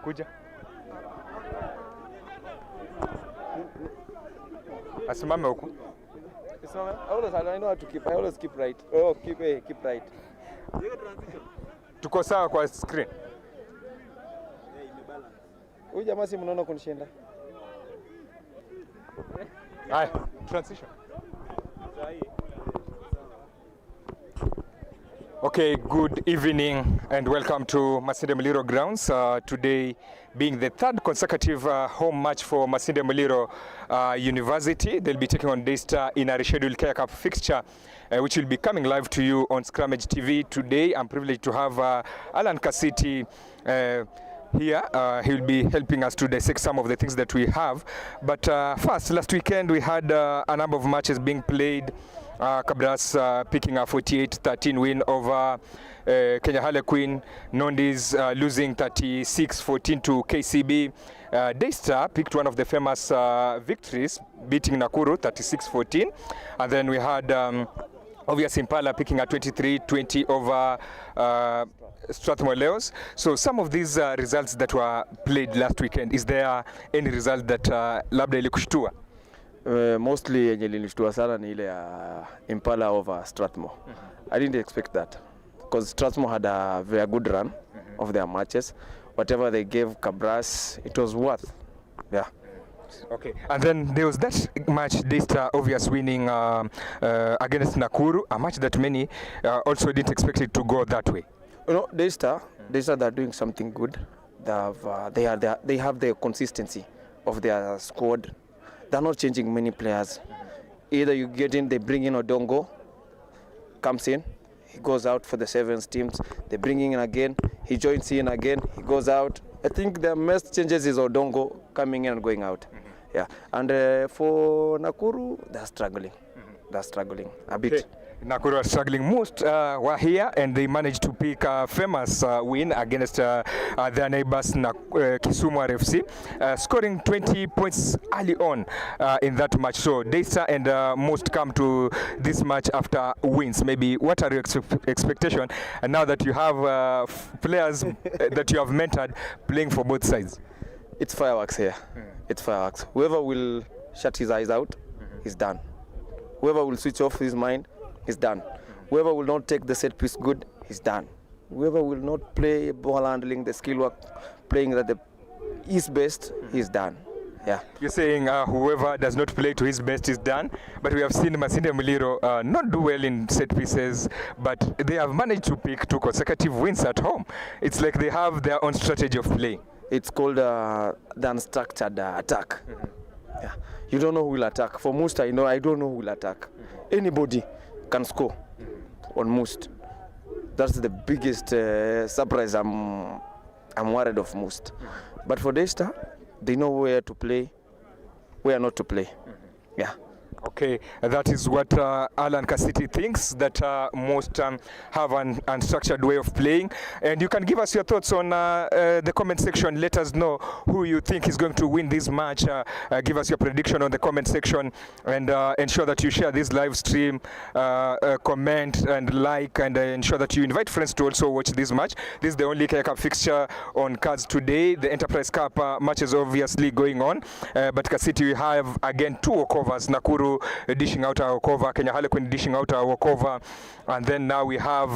Kuja. Asimame huku. I know how to keep. I always keep right. Oh, keep right. Tuko sawa kwa screen. Huyu jamaa si mnaona kunishinda. Hai, transition. Okay, good evening and welcome to Masinde Muliro grounds. Today being the third consecutive home match for Masinde Muliro University. They'll be taking on Daystar in a rescheduled kickoff fixture which will be coming live to you on Scrummage TV. Today I'm privileged to have Alan Kasiti here. He'll be helping us to dissect some of the things that we have. But first, last weekend we had a number of matches being played. Kabras picking a 48-13 win over Kenya Harlequin. Nondis losing 36-14 to KCB. Daystar picked one of the famous victories, beating Nakuru 36-14. And then we had obviously Impala picking a 23-20 over Strathmore Leos. So some of these results that were played last weekend, is there any result that labda ilikushtua? Mostly yenye ilinishtua sana ni ile ya Impala over Strathmore. I didn't expect that because Strathmore had a very good run of their matches. Whatever they gave Cabras, it was worth. Yeah. Okay, and then there was that match, Daystar obvious winning against Nakuru, a match that many also didn't expect it to go that way. You know, Daystar, they're doing something good. They have the consistency of their squad. They're not changing many players. Either you get in, they bring in Odongo, comes in, he goes out for the sevens teams. They bring in again, he joins in again, he goes out. I think the most changes is Odongo coming in and going out. Yeah, and for Nakuru, they're struggling. They're struggling a bit. Okay. Nakuru are struggling. Mmust were here and they managed to pick a famous win against their neighbors Kisumu Rfc, scoring 20 points early on in that match. So Daystar and Mmust come to this match after wins. Maybe what are your expectations now that you have players that you have mentored playing for both sides? It's fireworks here. It's fireworks. Whoever will shut his eyes out, is done. Whoever will switch off his mind, is done. Whoever will not take the set piece good, is done. Whoever will not play ball handling, the skill work, playing that the his best, is done. Yeah. You're saying whoever does not play to his best is done, but we have seen Masinde Muliro not do well in set pieces, but they have managed to pick 2 consecutive wins at home. It's like they have their own strategy of play. It's called the unstructured attack. Yeah. You don't know who will attack. For Mmust, I don't know who will attack. Anybody can score on Mmust. That's the biggest surprise. I'm worried of Mmust. But for Daystar, they know where to play, where not to play. Yeah. Okay, that is what Alan Kasiti thinks, that most have an unstructured way of playing. And you can give us your thoughts on the comment section. Let us know who you think is going to win this match. Give us your prediction on the comment section, and ensure that you share this live stream, comment and like, and ensure that you invite friends to also watch this match. This is the only Cup fixture on cards today. The Enterprise Cup match is obviously going on, but Kasiti, we have again 2 walkovers. Nakuru dishing out our walkover, Kenya Harlequin dishing out our walkover, and then now we have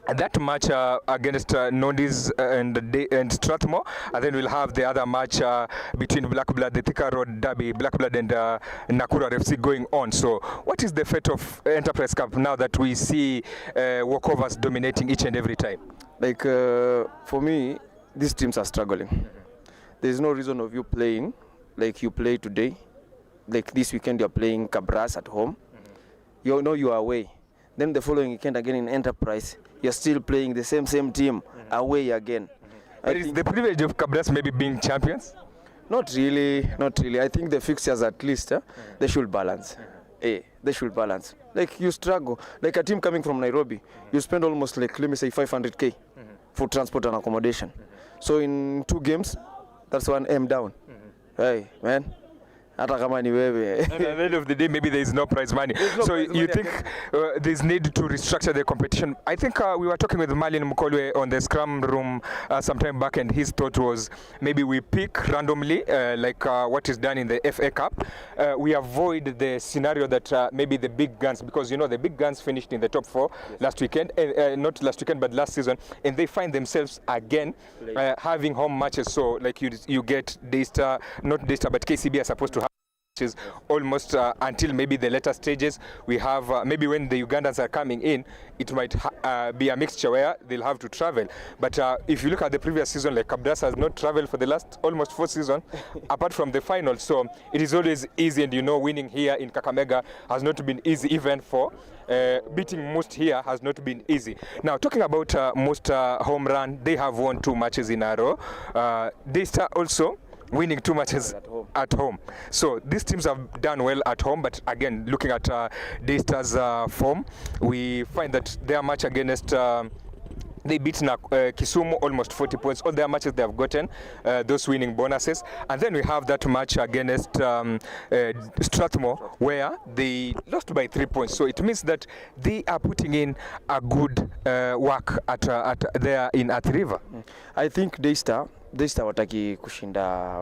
that match against Nondis and Strathmore, and then we'll have the other match between Blackblood, the Thika Road Derby, Blackblood and Nakuru Rfc going on. So what is the fate of Enterprise Cup now that we see walkovers dominating each and every time? Like for me, these teams are struggling. There's no reason of you playing like you play today. Like this weekend you're playing Cabras at home. You know you are away. Then the following weekend again in Enterprise, you're still playing the same team away again. But is the privilege of Cabras maybe being champions? Not really. I think the fixtures at least they should balance. They should balance. Like you struggle. Like a team coming from Nairobi, you spend almost like, let me say, 500k for transport and accommodation. So in 2 games, that's 1 M down. Hey man. hata kama ni wewe. And at the end of the day, maybe there is no prize money. No So prize you money think there's need to restructure the competition? I think we were talking with Marlin Mukolwe on the scrum room sometime back, and his thought was maybe we pick randomly, like what is done in the FA Cup. We avoid the scenario that maybe the big guns, because you know the big guns finished in the top 4 last weekend, not last weekend but last season, and they find themselves again having home matches. So like you get Daystar, not Daystar but KCB are supposed to have matches almost until maybe the later stages. We have maybe when the Ugandans are coming in, it might be a mixture where they'll have to travel. But if you look at the previous season, like Kabras has not traveled for the last almost 4 seasons, apart from the final. So it is always easy, and you know, winning here in Kakamega has not been easy. Even for beating Mmust here has not been easy. Now talking about Mmust home run, they have won 2 matches in a row. Daystar also winning 2 matches at home. So these teams have done well at home, but again, looking at Daystar's form, we find that their match against they beat Kisumu almost 40 points. All their matches they have gotten those winning bonuses. And then we have that match against Strathmore where they lost by 3 points. So it means that they are putting in a good work at there in Athi River. I think Daystar wataki kwenda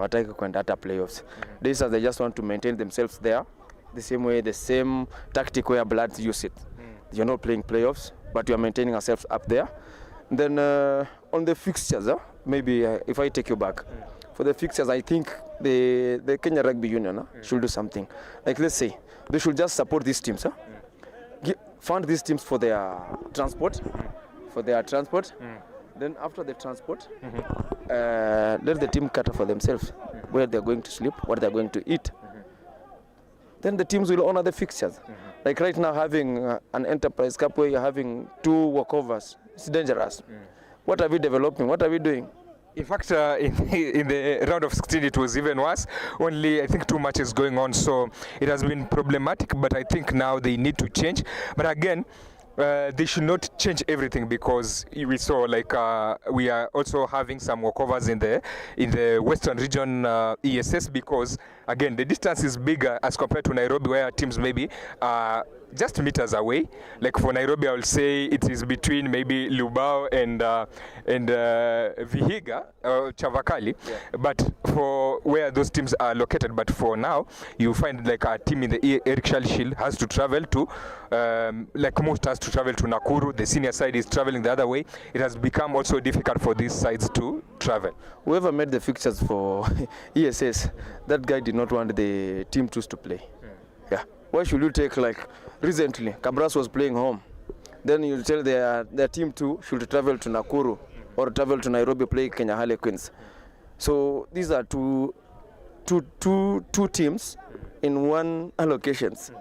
hata playoffs. Daystar, they just want to maintain themselves there, the same way, the same tactic where Bloods use it. You're not playing playoffs, but you are maintaining ourselves up there. Then on the fixtures, maybe if I take you back, for the fixtures, I think the Kenya Rugby Union should do something. Like, let's say, they should just support these teams. Fund these teams for their transport. Then after the transport, let the team cater for themselves, where they're going to sleep, what they're going to eat. Then the teams will honor the fixtures. Like right now, having an enterprise cup where you're having 2 walkovers, it's dangerous. What are we developing? What are we doing? In fact, in the round of 16, it was even worse. Only, I think, 2 matches going on, so it has been problematic. But I think now they need to change. But again, they should not change everything, because we saw like we are also having some walkovers in the Western Region ESS, because again the distance is bigger as compared to Nairobi, where teams maybe just meters away. Like for Nairobi, I will say it is between maybe Lubao and Vihiga or Chavakali. Yeah. But for where those teams are located, but for now, you find like a team in the Eric Shield has to travel to, like most has to travel to Nakuru. The senior side is traveling the other way. It has become also difficult for these sides to travel. Whoever made the fixtures for ESS, that guy did not want the team twos to play. Yeah. Why should you take, like, recently, Kabras was playing home. Then you tell their team 2 should travel to Nakuru or travel to Nairobi, play Kenya Harlequins. So these are two teams in one allocations.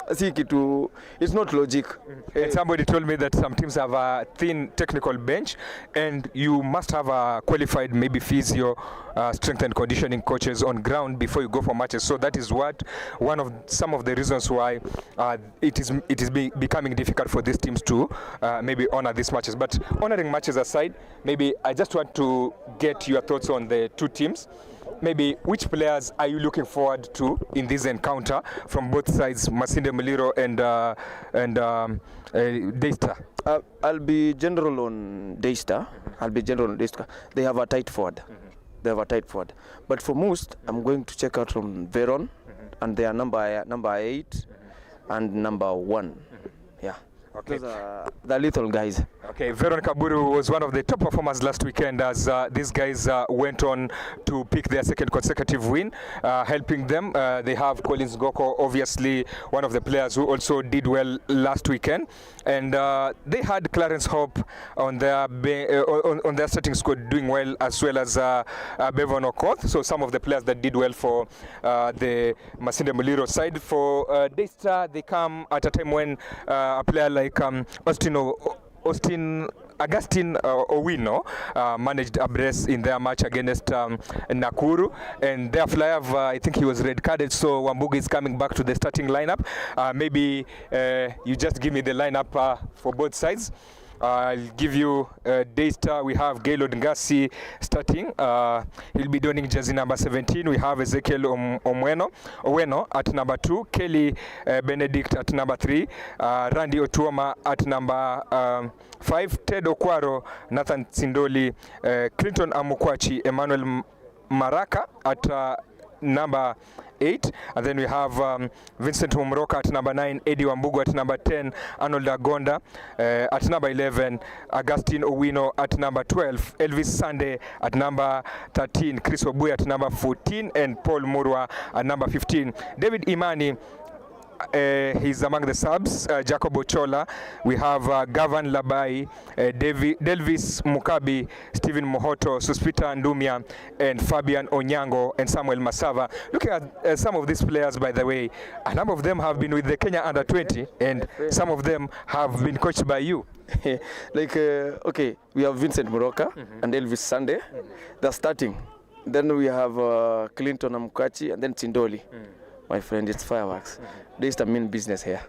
It's not logic. And somebody told me that some teams have a thin technical bench, and you must have a qualified maybe physio, strength and conditioning coaches on ground before you go for matches. So that is some of the reasons why it is becoming difficult for these teams to maybe honor these matches. But honoring matches aside, maybe I just want to get your thoughts on the 2 teams. Maybe which players are you looking forward to in this encounter from both sides, Masinde Muliro and Daystar? I'll be general on Daystar. They have a tight forward. But for Mmust, I'm going to check out from Veron, and they are number 8 and number 1. Yeah. Okay. Those are the lethal guys. Okay, Veron Kaburu was one of the top performers last weekend, as these guys went on to pick their 2nd consecutive win, helping them. They have Collins Goko, obviously one of the players who also did well last weekend, and they had Clarence Hope on their on their starting squad doing well as Bevan Okoth. So some of the players that did well for the Masinde Muliro side. For Daystar, they come at a time when a player like Augustine Owino managed a brace in their match against Nakuru, and their flyer, I think he was red carded, so Wambuga is coming back to the starting lineup. Maybe you just give me the lineup for both sides. I'll give you Daystar. We have Gaylord Ngasi starting. He'll be donning jersey number 17. We have Ezekiel Oweno at number 2. Kelly Benedict at number 3. Randy Otuoma at number 5. Ted Okwaro, Nathan Sindoli, Clinton Amukwachi, Emmanuel Maraka at number 8, and then we have Vincent Umroka at number 9, Eddie Wambugu at number 10, Arnold Agonda at number 11, Augustine Owino at number 12, Elvis Sande at number 13, Chris Obuya at number 14, and Paul Murwa at number 15. David Imani, he's among the subs. Jacob Ochola, we have Gavan Labai, Delvis Mukabi, Stephen Mohoto, Suspita Ndumia, and Fabian Onyango, and Samuel Masava. Looking at some of these players, by the way, a number of them have been with the Kenya under-20, and some of them have been coached by you. Okay, we have Vincent Muroka and Elvis Sande. They're starting. Then we have Clinton Amukwachi and then Tindoli. My friend, it's fireworks. They used to mean business here.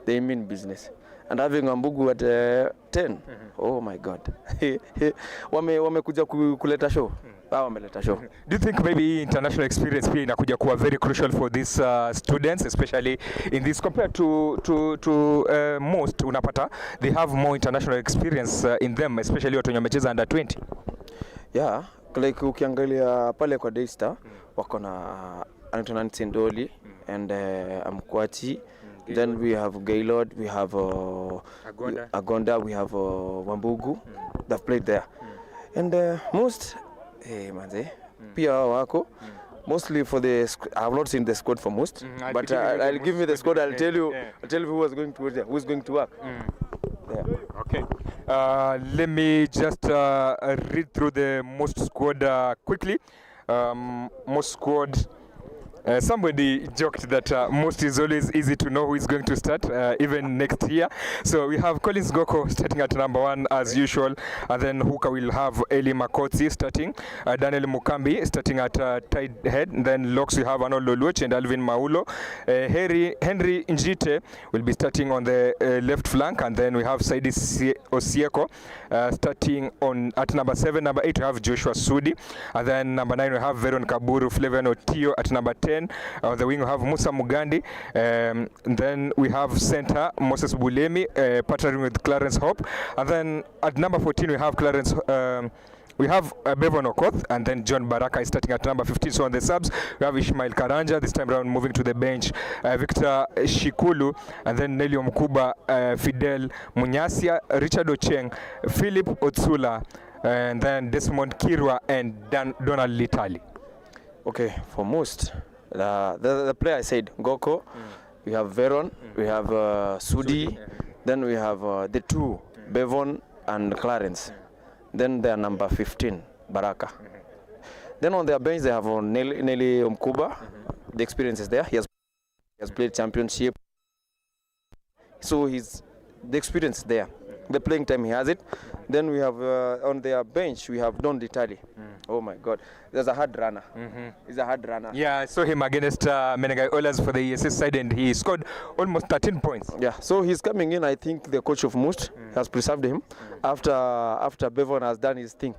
They mean business. And having Wambugu at 10, oh my God. Wamekuja kuleta show. Wameleta show. Do you think maybe international experience pia inakuja kuwa very crucial for these students, especially in this compared to most unapata they have more international experience in them, especially watu wenye wamecheza under 20? Yeah, like ukiangalia pale kwa Daystar wako na Antoine Sindoli and Amukwachi. Then we have Gaylord, we have Agonda, we have Wambugu. They've played there. And most, pia wako. Mostly for the, I have not seen the squad for most, but I'll give me the squad. I'll tell you who's going to work. Yeah. Okay. Let me just read through the most squad quickly. Most squad. Somebody joked that most is always easy to know who is going to start, even next year. So we have Collins Goko starting at number 1 as usual, and then Hooker will have Eli Makotsi starting, Daniel Mukambi starting at tight head, and then locks we have Arnold Loluch and Alvin Maulo. Henry Njite will be starting on the left flank, and then we have Saidi Osieko starting at number 7. Number 8 we have Joshua Sudi, and then number 9 we have Veron Kaburu, Flavian Otio at number 10. On the wing we have Musa Mugandi, then we have center Moses Bulemi partnering with Clarence Hope, and then at number 14 we have we have Bevon Okoth, and then John Baraka is starting at number 15. So on the subs we have Ishmael Karanja, this time around moving to the bench, Victor Shikulu, and then Nelio Mkuba, Fidel Munyasia, Richard Ocheng, Philip Otsula, and then Desmond Kirwa and Donald Litali. Okay, for most the player I said Goko, we have Veron, we have Sudi, then we have the two Bevon and Clarence, then they are number 15 Baraka. Then on their bench they have Nelly Omkuba. The experience is there. He has played championship, so the experience is there. The playing time he has it. Then we have on their bench we have Don Ditali. Oh my God, there's a hard runner. He's a hard runner. Yeah, I saw him against Menengai Oilers for the ESS side, and he scored almost 13 points. Yeah, so he's coming in. I think the coach of Mmust has preserved him after Bevon has done his thing.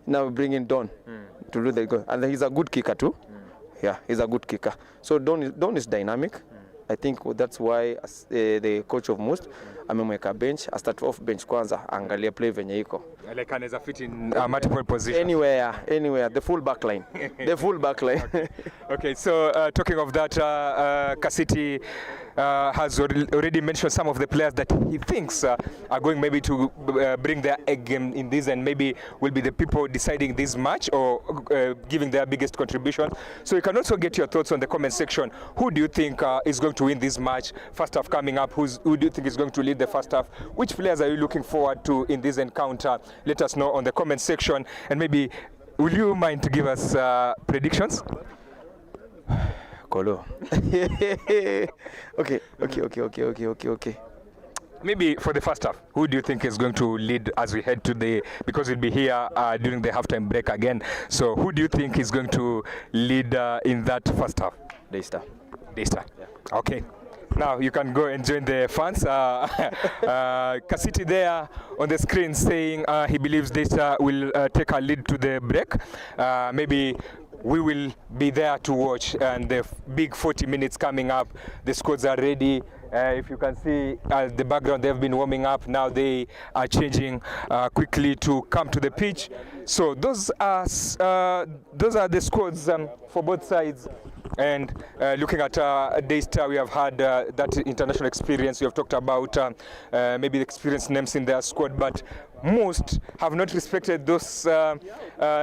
Now we bring in Don to do the goal, and he's a good kicker too. Yeah, he's a good kicker. So Don is dynamic. I think that's why the coach of Mmust amemweka bench, a start off bench kwanza, angalia play venye iko. Like anaweza fit in multiple positions. Anywhere, the full back line. The full back line. Okay, so talking of that, Kasiti has already mentioned some of the players that he thinks are going maybe to bring their egg game in this, and maybe will be the people deciding this match or giving their biggest contribution. So you can also get your thoughts on the comment section. Who do you think is going to win this match? First half coming up, who do you think is going to lead the first half? Which players are you looking forward to in this encounter? Let us know on the comment section, and maybe will you mind to give us predictions? Kolo. Okay. Maybe for the first half, who do you think is going to lead as we head to because we'll be here during the halftime break again. So who do you think is going to lead in that first half? Daystar. Yeah. Okay. Now you can go and join the fans. Kasiti there on the screen saying he believes Daystar will take a lead to the break. Maybe we will be there to watch, and the big 40 minutes coming up. The squads are ready. If you can see the background, they've been warming up. Now they are changing quickly to come to the pitch. So those are the squads for both sides. And looking at Daystar, we have had that international experience. We have talked about maybe the experienced names in their squad, but most have not respected those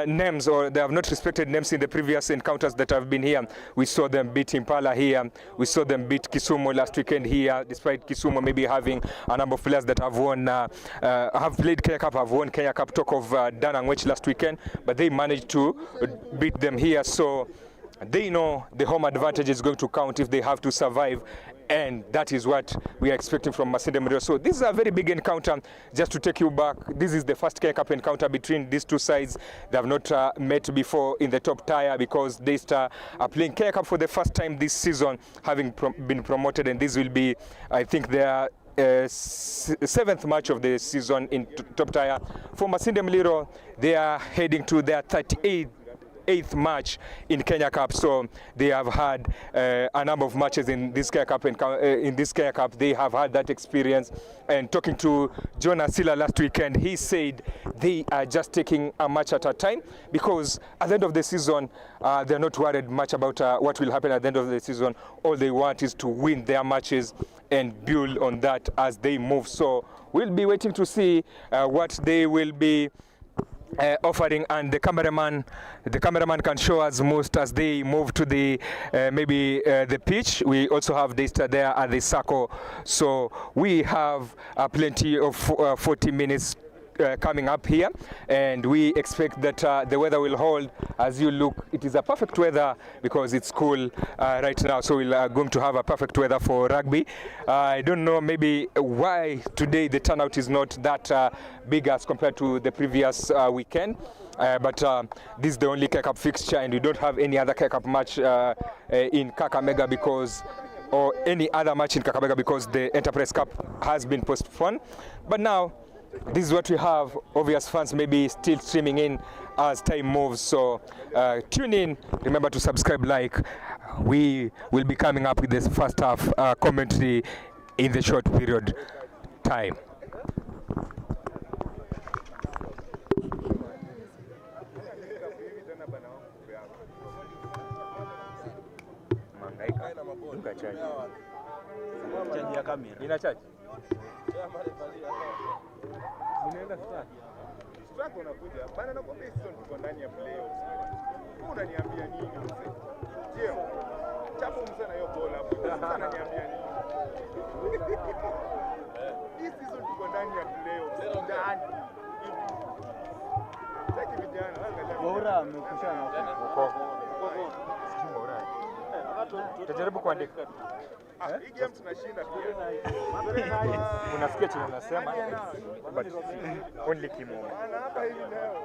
names, or they have not respected names in the previous encounters that have been here. We saw them beat Impala here. We saw them beat Kisumu last weekend here, despite Kisumu maybe having a number of players that have won, have played Kenya Cup, have won Kenya Cup. Talk of Dan and Wech last weekend, but they managed to beat them here. So they know the home advantage is going to count if they have to survive, and that is what we are expecting from Masinde Muliro. So this is a very big encounter. Just to take you back, this is the first Kenya Cup encounter between these two sides. They have not met before in the top tier, because Daystar are playing Kenya Cup for the first time this season, having been promoted, and this will be, I think, their 7th match of the season in top tier. For Masinde Muliro, they are heading to their 38th match in Kenya Cup. So they have had a number of matches in this Kenya Cup. In this Kenya Cup, they have had that experience. And talking to John Asila last weekend, he said they are just taking a match at a time, because at the end of the season, they're not worried much about what will happen at the end of the season. All they want is to win their matches and build on that as they move. So we'll be waiting to see what they will be offering, and the cameraman can show us most as they move to the maybe the pitch. We also have Daystar there at the circle, so we have plenty of 40 minutes coming up here, and we expect that the weather will hold. As you look, it is a perfect weather because it's cool right now, so we're going to have a perfect weather for rugby. I don't know maybe why today the turnout is not that big as compared to the previous weekend, but this is the only Kenya Cup fixture, and we don't have any other Kenya Cup match in Kakamega, because or any other match in Kakamega, because the Enterprise Cup has been postponed. But now this is what we have. Obvious fans maybe still streaming in as time moves, so tune in. Remember to subscribe, like. We will be coming up with this first half commentary in the short period time. Unakuja bana, nakwambia season tuko ndani ya playoffs. Unaniambia nini mzee? Je, chapo msana hiyo bola hapo. Sasa ananiambia nini? Hii season tuko ndani ya playoffs. Ndani. Sasa vijana angalia. Bora amekushana huko. Bora. Tutajaribu kuandika. Hii game tunashinda pia. Unasikia chenye nasema, but only kimoja. Ana hapa hivi leo.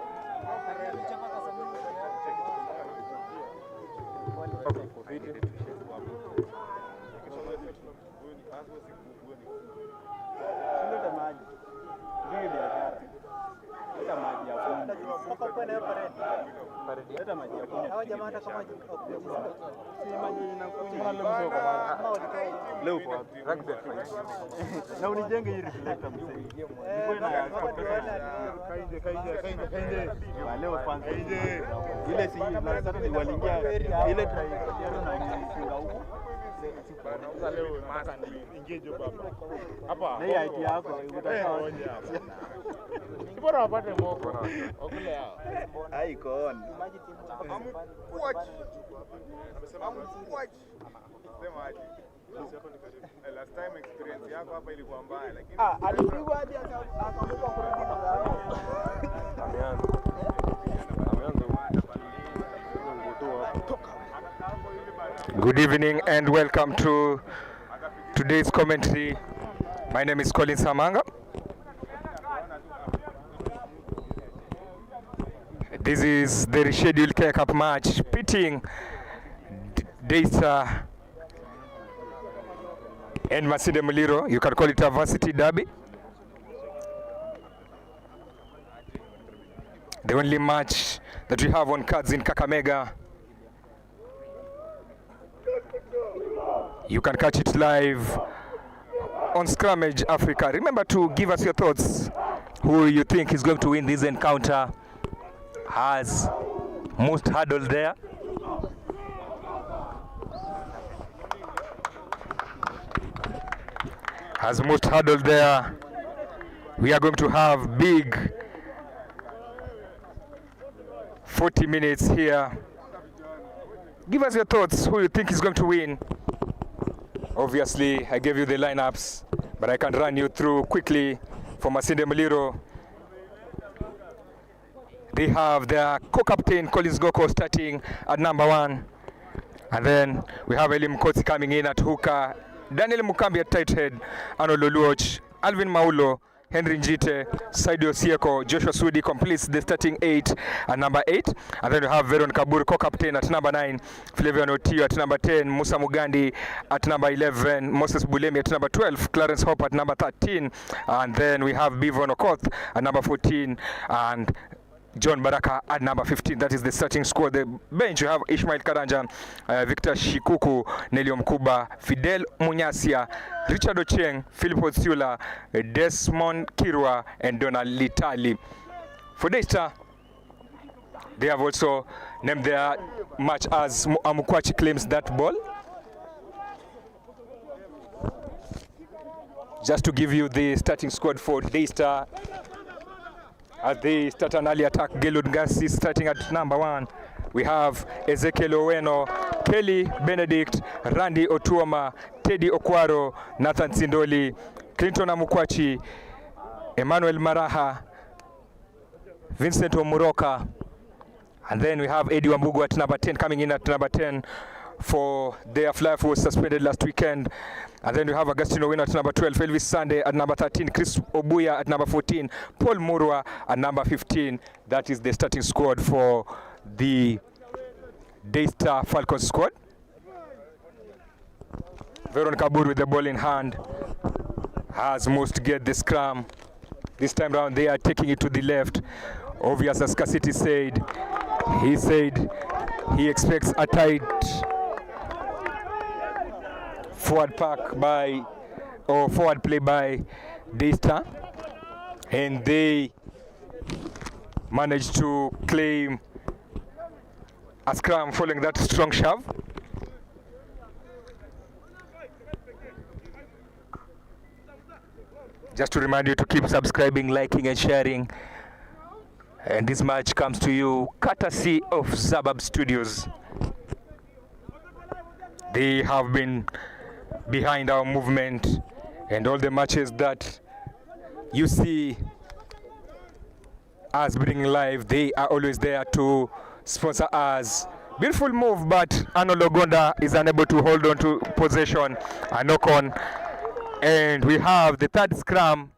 Na unijenge hii reflector mzee. Kainde. Leo kwanza ile si sasa ni walingia ile tunaiona na nifunga huko. Sasa leo masa ingeje baba. Hapa. Na hii idea yako utatoa. Bora wapate moko. Okule hao. Haiko on. Watch. Watch. Sema aje. Last time experience yako hapa ilikuwa mbaya, lakini alipigwa hadi akamuka kurudi. Good evening and welcome to today's commentary. My name is Colin Samanga. This is the rescheduled Kenya Cup match pitting Daystar and Masinde Muliro. You can call it a varsity derby. The only match that we have on cards in Kakamega. You can catch it live on Scrummage Africa. Remember to give us your thoughts. Who you think is going to win this encounter? Has most hurdle there. Has most hurdle there. We are going to have big 40 minutes here. Give us your thoughts. Who you think is going to win? Obviously, I gave you the lineups, but I can run you through quickly for Masinde Muliro. They have their co-captain Collins Goko starting at number 1. And then we have Eli Mkotsi coming in at hooker, Daniel Mukambi at tight head, Arnold Oluoch, Alvin Maulo, Henry Njite, Saidio Sieko, Joshua Sudi completes the starting 8 at number 8. And then we have Veron Kabur, co-captain at number 9, Flavian Otio at number 10, Musa Mugandi at number 11, Moses Bulemi at number 12, Clarence Hope at number 13. And then we have Bivon Okoth at number 14, and John Baraka at number 15. That is the starting squad. The bench, you have Ishmael Karanja, Victor Shikuku, Nelio Mkuba, Fidel Munyasia, Richard Ocheng, Philip Otsula, Desmond Kirwa, and Donald Litali. For Daystar, they have also named their match as Amukwachi claims that ball. Just to give you the starting squad for Daystar. As they start an early attack, Gelud Ngasi starting at number 1. We have Ezekiel Oweno, Kelly Benedict, Randy Otuoma, Teddy Okwaro, Nathan Sindoli, Clinton Amukwachi, Emmanuel Maraha, Vincent Omuroka, and then we have Eddie Wambugu at number 10, coming in at number 10 for their flyer who was suspended last weekend. And then we have Agustino Wino at number 12, Elvis Sunday at number 13, Chris Obuya at number 14, Paul Murwa at number 15. That is the starting squad for the Daystar Falcons squad. Veron Kabur with the ball in hand has most get the scrum. This time round they are taking it to the left. Obvious, as Cassidy said, he expects a tight forward play by Daystar, and they managed to claim a scrum following that strong shove. Just to remind you to keep subscribing, liking and sharing. And this match comes to you courtesy of Zabab Studios. They have been behind our movement, and all the matches that you see us bringing live, they are always there to sponsor us. Beautiful move, but Arnold Ogonda is unable to hold on to possession. A knock on, and we have the third scrum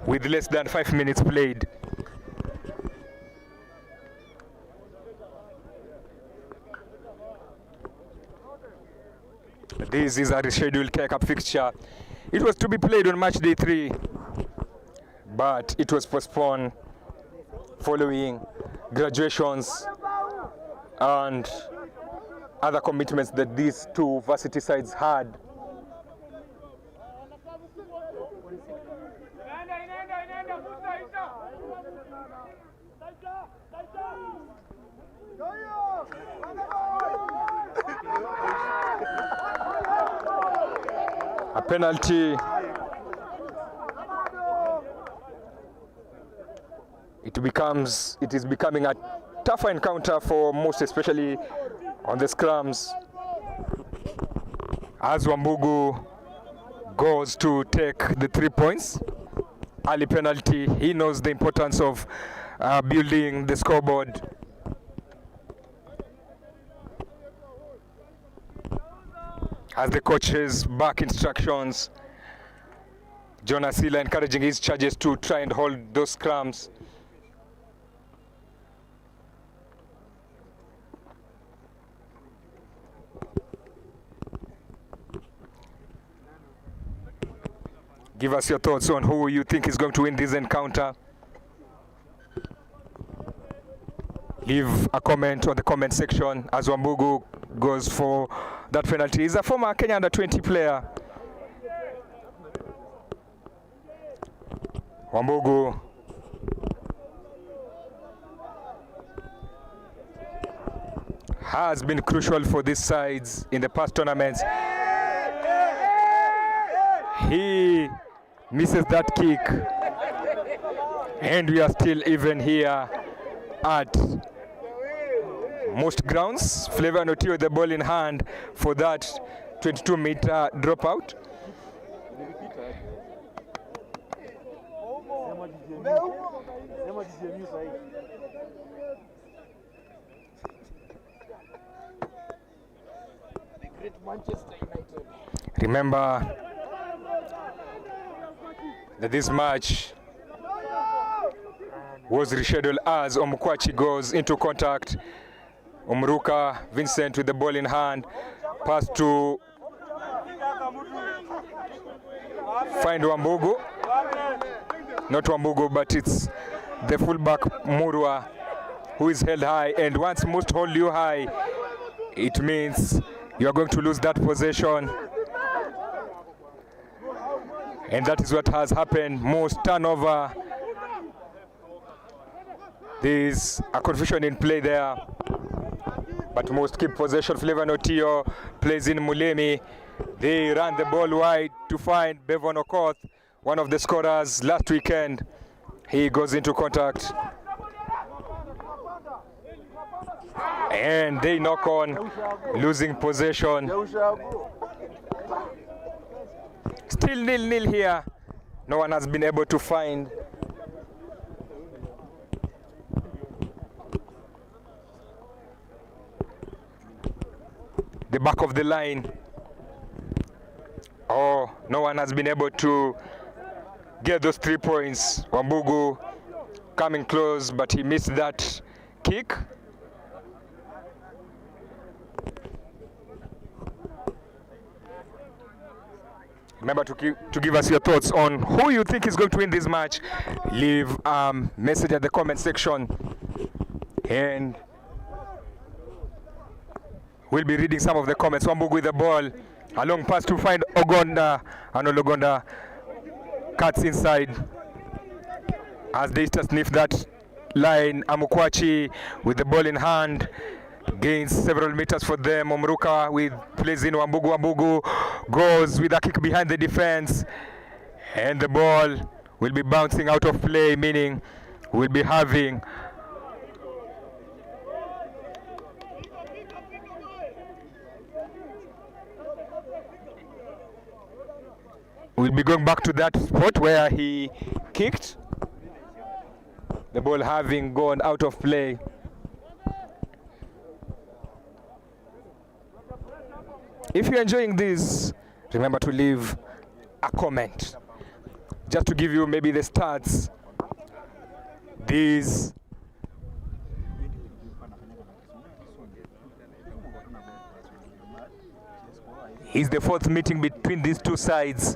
with less than 5 minutes played. This is a rescheduled K-Cup fixture. It was to be played on match day 3, but it was postponed following graduations and other commitments that these two varsity sides had. A penalty. It is becoming a tougher encounter for most, especially on the scrums, as Wambugu goes to take the 3 points. Early penalty. He knows the importance of building the scoreboard. As the coaches back instructions, Jonas Sila encouraging his charges to try and hold those scrums. Give us your thoughts on who you think is going to win this encounter. Leave a comment on the comment section as Wambugu goes for that penalty. He's a former Kenya under-20 player. Wambugu has been crucial for these sides in the past tournaments. He misses that kick, and we are still even here at most grounds. Flavor Notio with the ball in hand for that 22-meter dropout. Remember that this match was rescheduled as Omukwachi goes into contact. Umruka Vincent with the ball in hand, pass to find Wambugu. Not Wambugu, but it's the fullback Murwa who is held high, and once most hold you high, it means you are going to lose that possession. And that is what has happened. Most turnover. There is a confusion in play there, but most keep possession. Flavor Notio plays in Mulemi. They ran the ball wide to find Bevon Okoth, one of the scorers last weekend. He goes into contact, and they knock on, losing possession. Still 0-0 here. No one has been able to find the back of the line. Oh, no one has been able to get those 3 points. Wambugu coming close, but he missed that kick. Remember to give us your thoughts on who you think is going to win this match. Leave a message at the comment section, and we'll be reading some of the comments. Wambugu with the ball, a long pass to find Ogonda, and Ologonda cuts inside as Daystar sniff that line. Amukwachi with the ball in hand, gains several meters for them. Omruka with plays in Wambugu. Wambugu goes with a kick behind the defense, and the ball will be bouncing out of play, meaning we'll be having going back to that spot where he kicked, the ball having gone out of play. If you're enjoying this, remember to leave a comment. Just to give you maybe the stats. This is the 4th meeting between these two sides.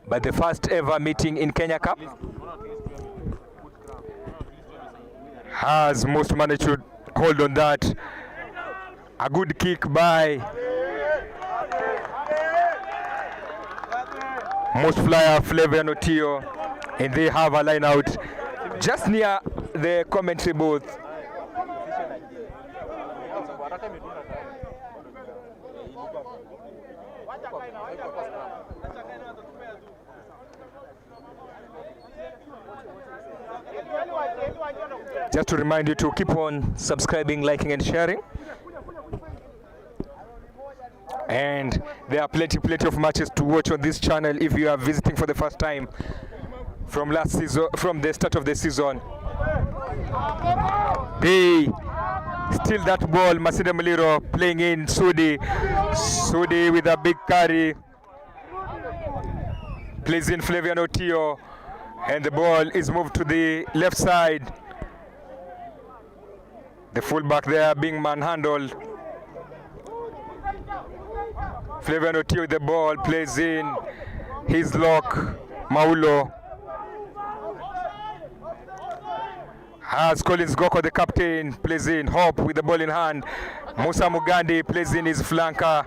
But the first ever meeting in Kenya Cup has most managed to hold on that. A good kick by most flyer Flavor Notio, and they have a line out just near the commentary booth. Just to remind you to keep on subscribing, liking and sharing. And there are plenty of matches to watch on this channel if you are visiting for the first time from last season, from the start of the season. They steal that ball. Masinde Muliro playing in Sudi. Sudi with a big carry. Plays in Flavor Notio, and the ball is moved to the left side. The fullback there being manhandled. Flavian Otiyo with the ball, plays in his lock. Maulo has Collins Goko, the captain, plays in. Hope with the ball in hand. Musa Mugandi plays in his flanker.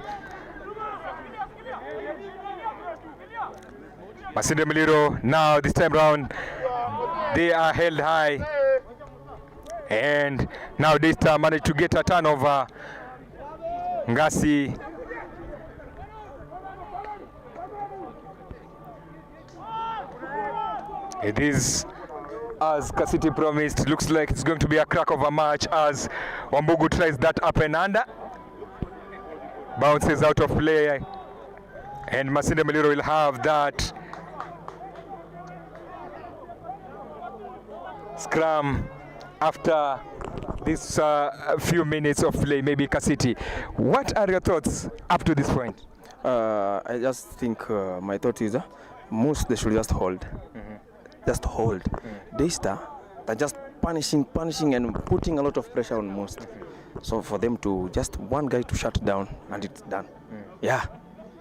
Masinde Muliro now this time round they are held high, and now Daystar managed to get a turnover. Ngasi it is, as Kasiti promised, looks like it's going to be a crack of a match as Wambugu tries that up and under. Bounces out of play, and Masinde Muliro will have that scrum after this few minutes of play. Maybe Kasiti, what are your thoughts up to this point? I just think my thought is most they should just hold. Just hold. Daystar, they're just punishing and putting a lot of pressure on most. So for them to just one guy to shut down and it's done. Yeah,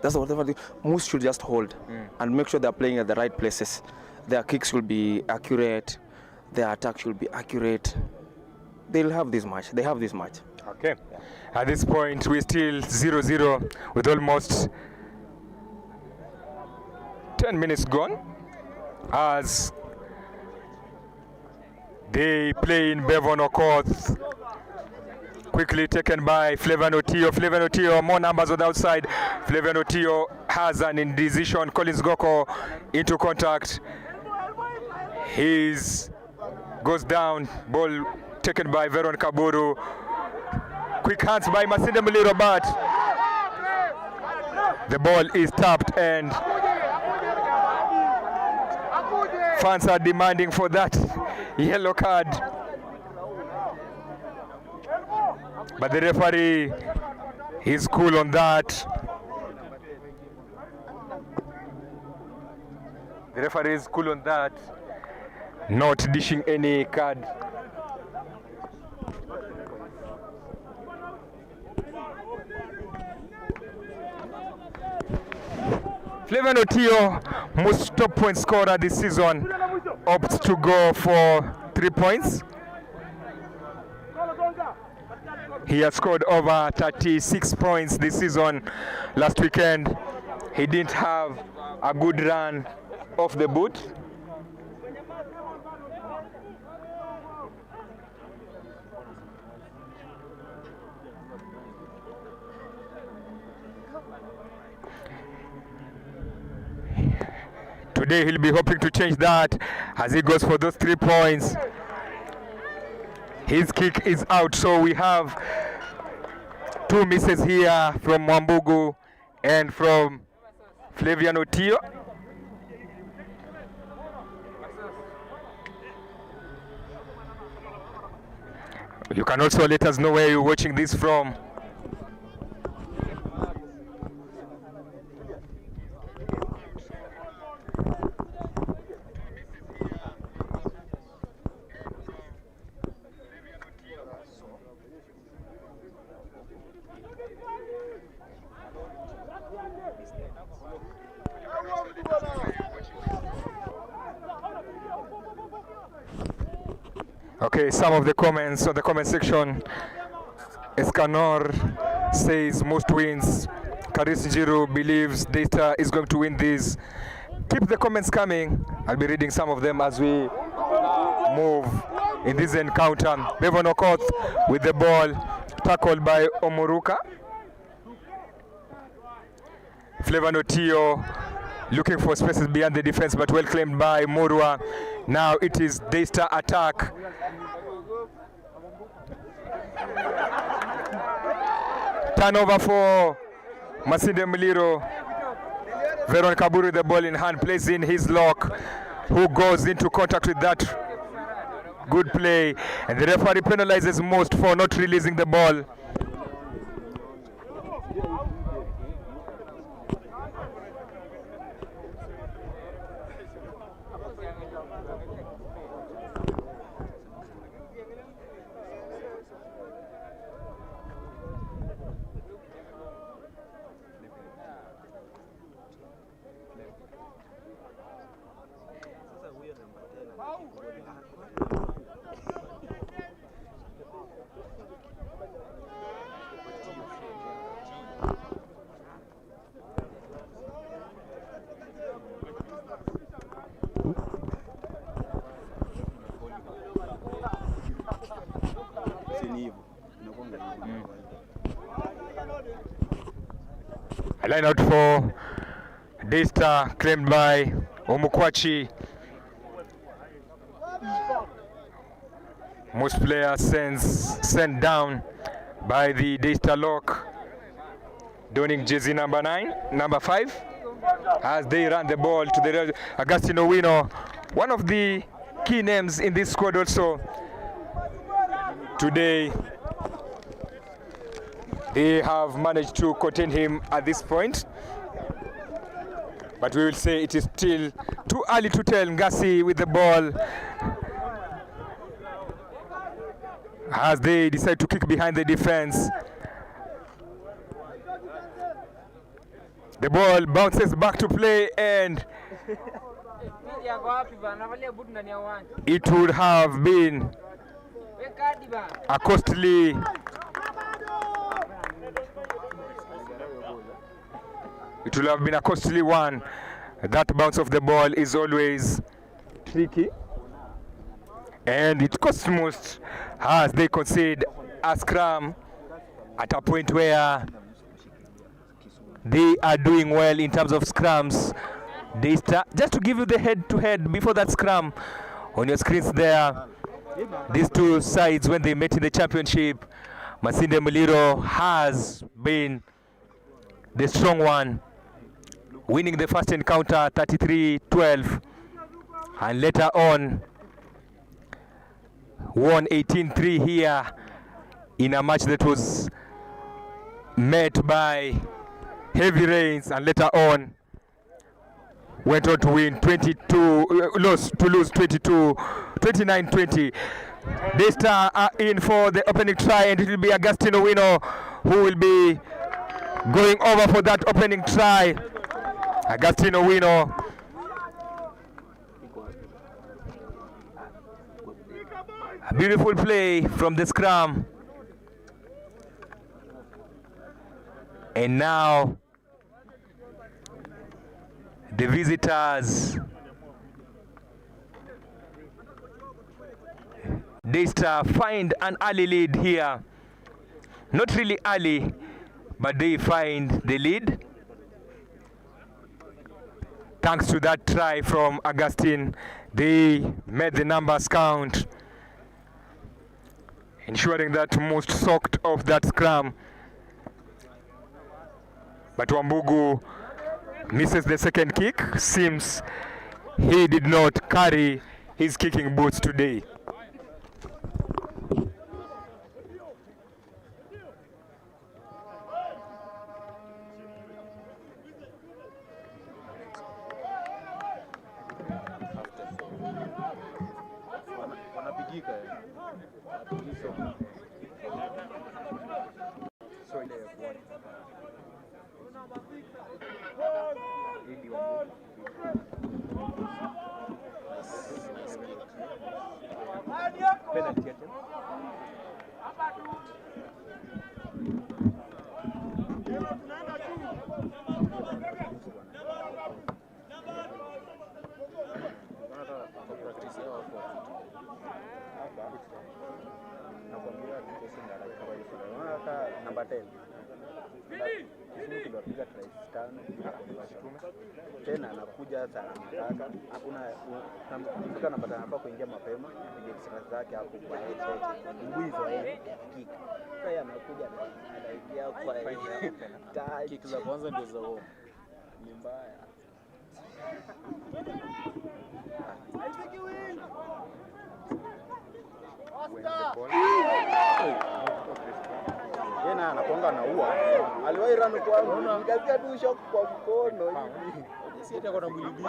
that's whatever they, most should just hold and make sure they're playing at the right places. Their kicks will be accurate. Their attack should be accurate. They'll have this match. They have this match. Okay. At this point, we're still 0-0 with almost 10 minutes gone as they play in Bevan Okoth. Quickly taken by Flavian Otiyo. Flavian Otiyo, more numbers on the outside. Flavian Otiyo has an indecision. Collins Goko into contact. He's goes down. Ball taken by Veron Kaburu. Quick hands by Masinde Muliro, but the ball is tapped and fans are demanding for that yellow card. But the referee is cool on that. The referee is cool on that, not dishing any card. Flavian Otiyo, most top point scorer this season, opts to go for 3 points. He has scored over 36 points this season. Last weekend, he didn't have a good run off the boot. Today he'll be hoping to change that as he goes for those 3 points. His kick is out, so we have 2 misses here from Wambugu and from Flavian Otiyo. You can also let us know where you're watching this from. Okay, some of the comments on the comment section. Escanor says most wins. Karis Njiru believes Daystar is going to win this. Keep the comments coming. I'll be reading some of them as we move in this encounter. Bevan Okoth with the ball, tackled by Omuruka. Flavian Otiyo looking for spaces beyond the defense, but well claimed by Murwa. Now it is Daystar attack. Turnover for Masinde Muliro. Veron Kaburu, the ball in hand, plays in his lock, who goes into contact with that good play, and the referee penalizes most for not releasing the ball. A line out for Daystar, claimed by Omukwachi. Most players sent down by the Daystar lock, donning jersey number 5, as they run the ball to the Agustino Wino, one of the key names in this squad also. Today, they have managed to contain him at this point, but we will say it is still too early to tell. Ngasi with the ball as they decide to kick behind the defense. The ball bounces back to play, and it would have been a costly one. That bounce of the ball is always tricky, and it costs most as they concede a scrum at a point where they are doing well in terms of scrums. Daystar, just to give you the head-to-head before that scrum on your screens there, these two sides when they met in the championship, Masinde Muliro has been the strong one, winning the first encounter 33-12, and later on won 18-3 here in a match that was met by heavy rains, and later on went on to win 29-20. Daystar are in for the opening try, and it will be Agustino Wino who will be going over for that opening try. Agustino Wino. A beautiful play from the scrum. And now the visitors, Daystar, find an early lead here. Not really early, but they find the lead thanks to that try from Augustine. They made the numbers count, ensuring that most soaked off that scrum. But Wambugu misses the second kick. Seems he did not carry his kicking boots today. Tena anakuja sana nataka hakuna kufika namba 5 hapa kuingia mapema kwenye extra zake hapo kwa mbuizo kick. Sasa anakuja anaingia kwa kick za kwanza ndio za wao. Ni mbaya. Tena anakonga na ua. Aliwahi run kwa ngazia tu shock kwa mkono hivi. Si hata kwa mwili bizi.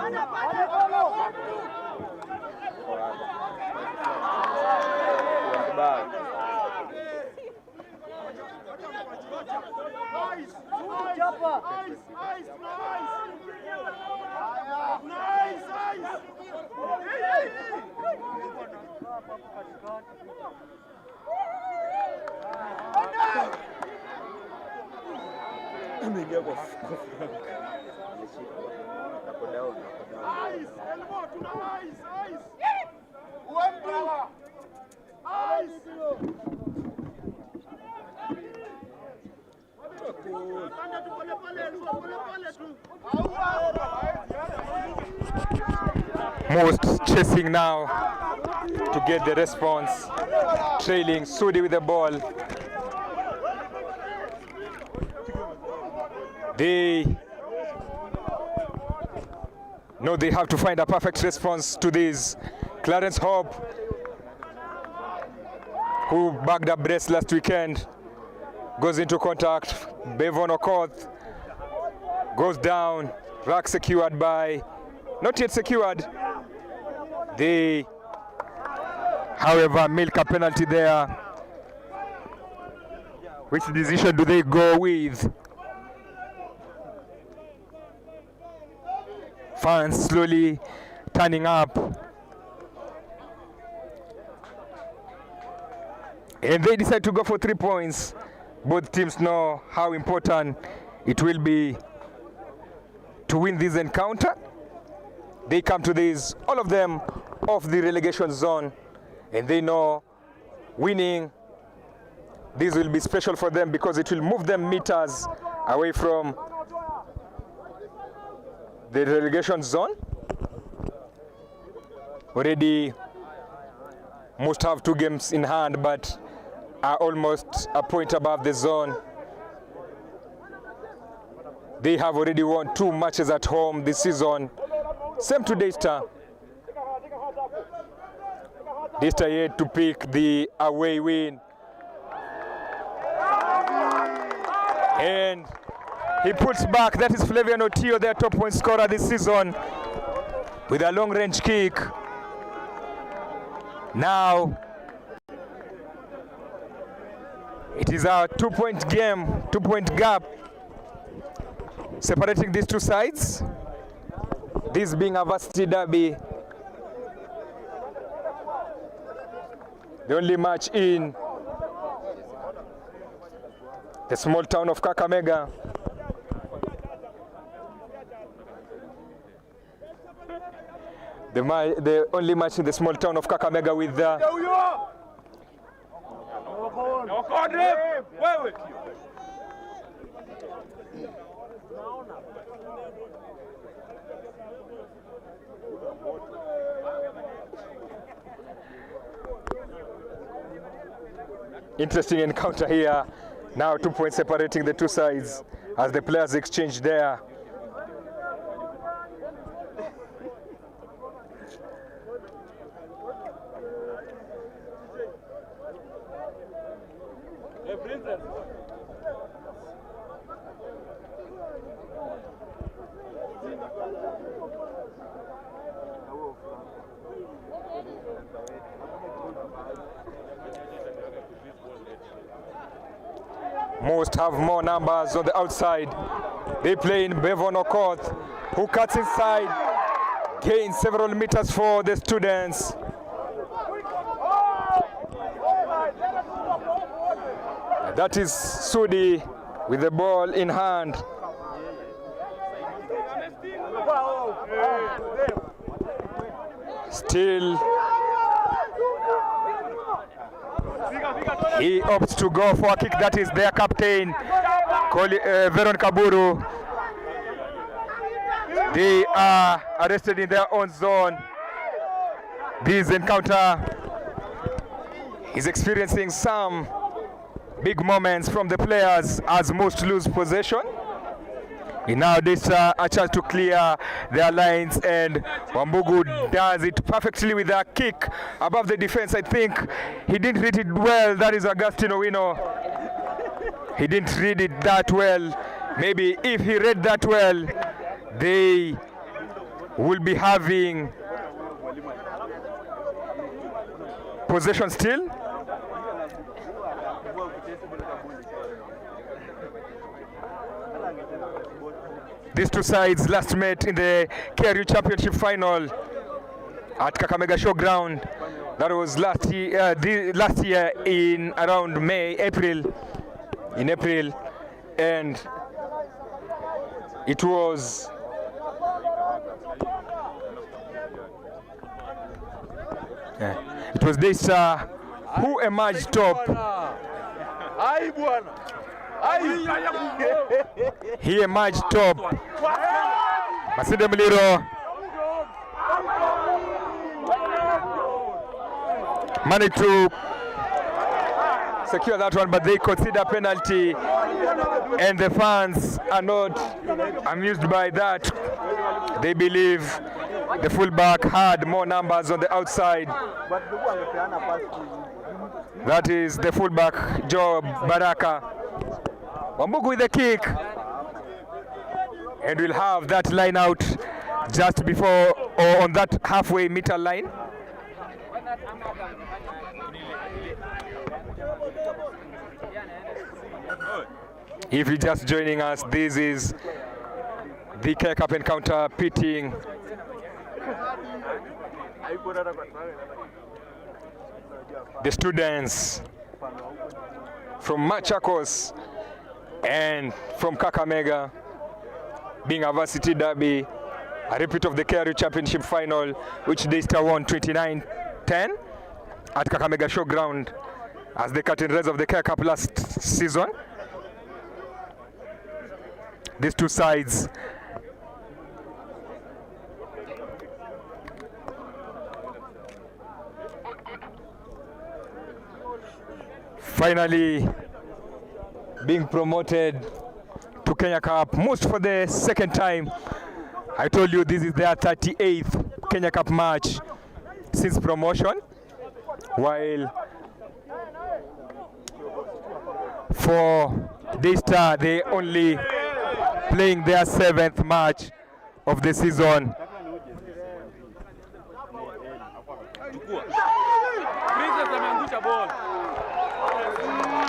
Ameingia kwa hapo down. Ice, elbow, tuna ice, ice. One power. Ice. Mmust chasing now to get the response. Trailing Sudi with the ball. They know they have to find a perfect response to this. Clarence Hope, who bagged a brace last weekend, goes into contact. Bevon Okoth goes down. Rack secured by, not yet secured. They, however, milk a penalty there. Which decision do they go with? Fans slowly turning up. And they decide to go for 3 points. Both teams know how important it will be to win this encounter. They come to this, all of them off the relegation zone, and they know winning this will be special for them because it will move them meters away from the relegation zone. Already must have 2 games in hand, but are almost a point above the zone. They have already won 2 matches at home this season. Same to Daystar. Daystar yet to pick the away win. And he puts back, that is Flavian Otio, their top point scorer this season, with a long range kick. Now, it is a 2-point game, 2-point gap separating these 2 sides. This being a varsity derby, the only match in the small town of Kakamega. The only match in the small town of Kakamega with interesting encounter here. Now 2 points separating the 2 sides as the players exchange there. Most have more numbers on the outside. They play in Bevon Okoth, who cuts inside, gains several meters for the students. That is Sudi with the ball in hand. Still, he opts to go for a kick. That is their captain, Veron Kaburu. They are arrested in their own zone. This encounter is experiencing some big moments from the players as most lose possession. And now Daystar a chance to clear their lines, and Wambugu does it perfectly with a kick above the defense. I think he didn't read it well. That is Agustin Owino. He didn't read it that well. Maybe if he read that well, they will be having possession still. These 2 sides last met in the KRU Championship final at Kakamega Showground. That was last year in around April, and It was it was Daystar who emerged top. He emerged top. Masinde Muliro managed to secure that one, but they consider penalty, and the fans are not amused by that. They believe the fullback had more numbers on the outside. That is the fullback, Job Baraka. Wambugu with the kick, and we'll have that line out just before or on that halfway meter line. If you're just joining us, this is the Kenya Cup encounter pitting the students from Machakos and from Kakamega, being a varsity derby, a repeat of the KRU Championship final, which Daystar won 29-10 at Kakamega Showground as the curtain raise of the Kenya Cup last season. These two sides finally being promoted to Kenya Cup, Mmust for the second time. I told you this is their 38th Kenya Cup match since promotion, while for Daystar they only playing their 7th match of the season.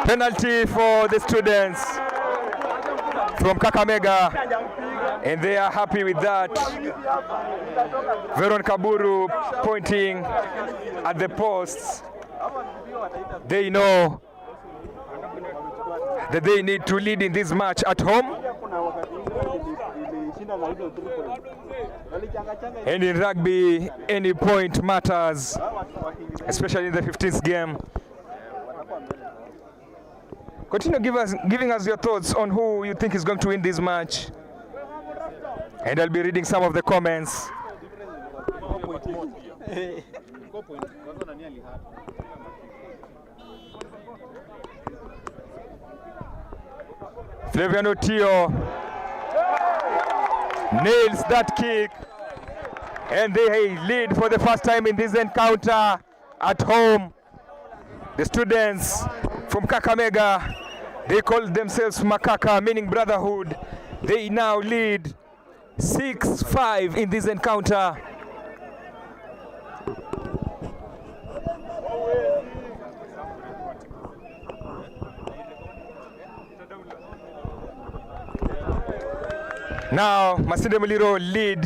Penalty for the students from Kakamega, and they are happy with that. Veron Kaburu pointing at the posts. They know that they need to lead in this match at home. And in rugby, any point matters, especially in the 15th game. Continue giving us your thoughts on who you think is going to win this match. And I'll be reading some of the comments. Flaviano Tio nails that kick, and they lead for the first time in this encounter at home. The students from Kakamega, they call themselves Makaka, meaning brotherhood. They now lead 6-5 in this encounter. Now, Masinde Muliro lead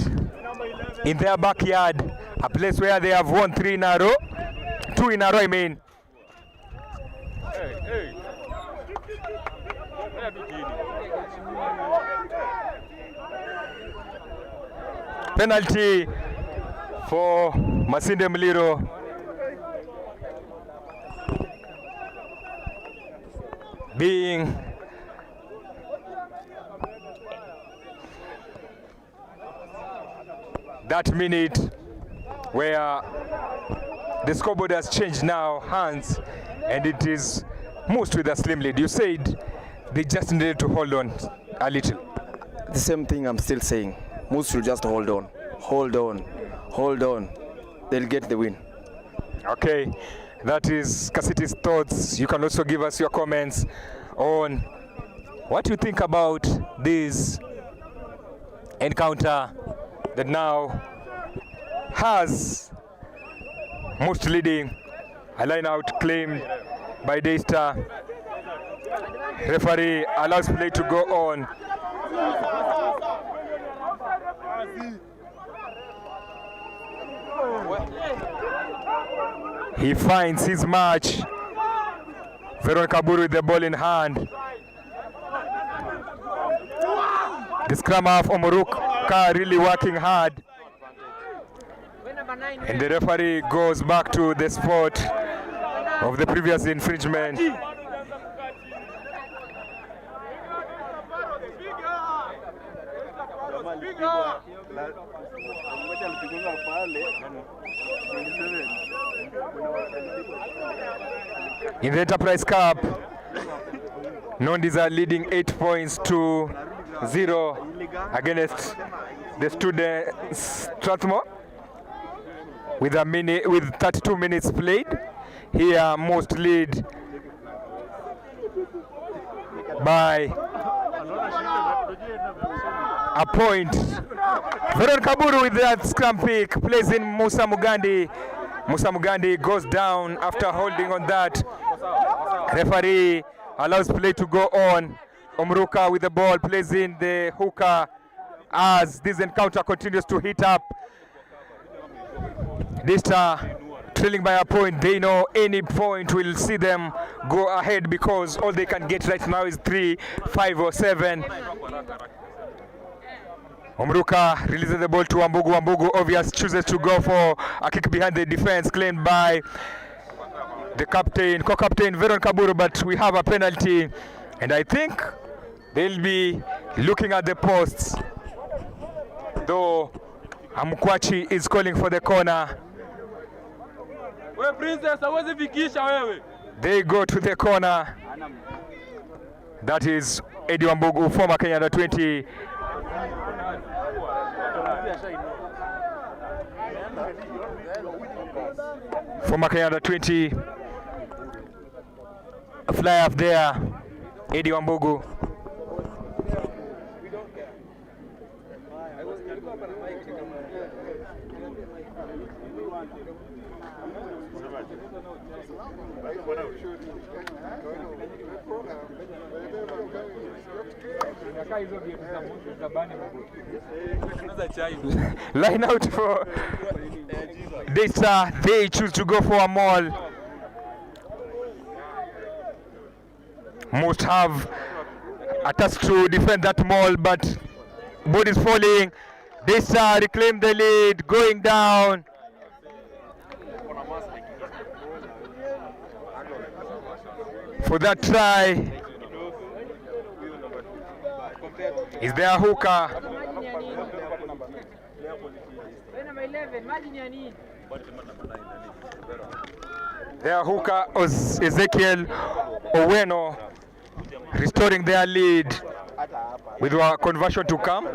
in their backyard, a place where they have won 2 in a row, I mean. Penalty for Masinde Muliro. Being that minute where the scoreboard has changed now hands, and it is Mmust with a slim lead. You said they just needed to hold on a little. The same thing I'm still saying. Mmust should just hold on. Hold on. Hold on. They'll get the win. Okay, that is Kasiti's thoughts. You can also give us your comments on what you think about this encounter that now has Mmust leading. A line out claimed by Daystar. Referee allows play to go on. He finds his match. Veron Kaburu with the ball in hand. The scrum half Omuruka really working hard. And the referee goes back to the spot of the previous infringement. In the Enterprise Cup, Nondis are leading 8 points to 0 against the students Strathmore with 32 minutes played. Here Mmust lead by a point. Veron Kaburu with that scrum pick plays in Musa Mugandi. Musa Mugandi goes down after holding on that. Referee allows play to go on. Omuruka with the ball plays in the hooker as this encounter continues to heat up. Daystar trailing by a point. They know any point will see them go ahead because all they can get right now is 3, 5 or 7. Omuruka releases the ball to Wambugu. Wambugu obvious chooses to go for a kick behind the defense claimed by the captain, co-captain Veron Kaburu, but we have a penalty and I think they'll be looking at the posts, though Amukwachi is calling for the corner. They go to the corner. That is Eddie Wambugu, former Kenya under 20. Former Kenya under 20. A fly up there, Eddie Wambugu. Line out for Daystar. They choose to go for a maul. Must have a task to defend that maul, but board is falling. Daystar reclaim the lead, going down. For that try. Is there a hooker? Their hooker was Ezekiel Oweno, restoring their lead with a conversion to come.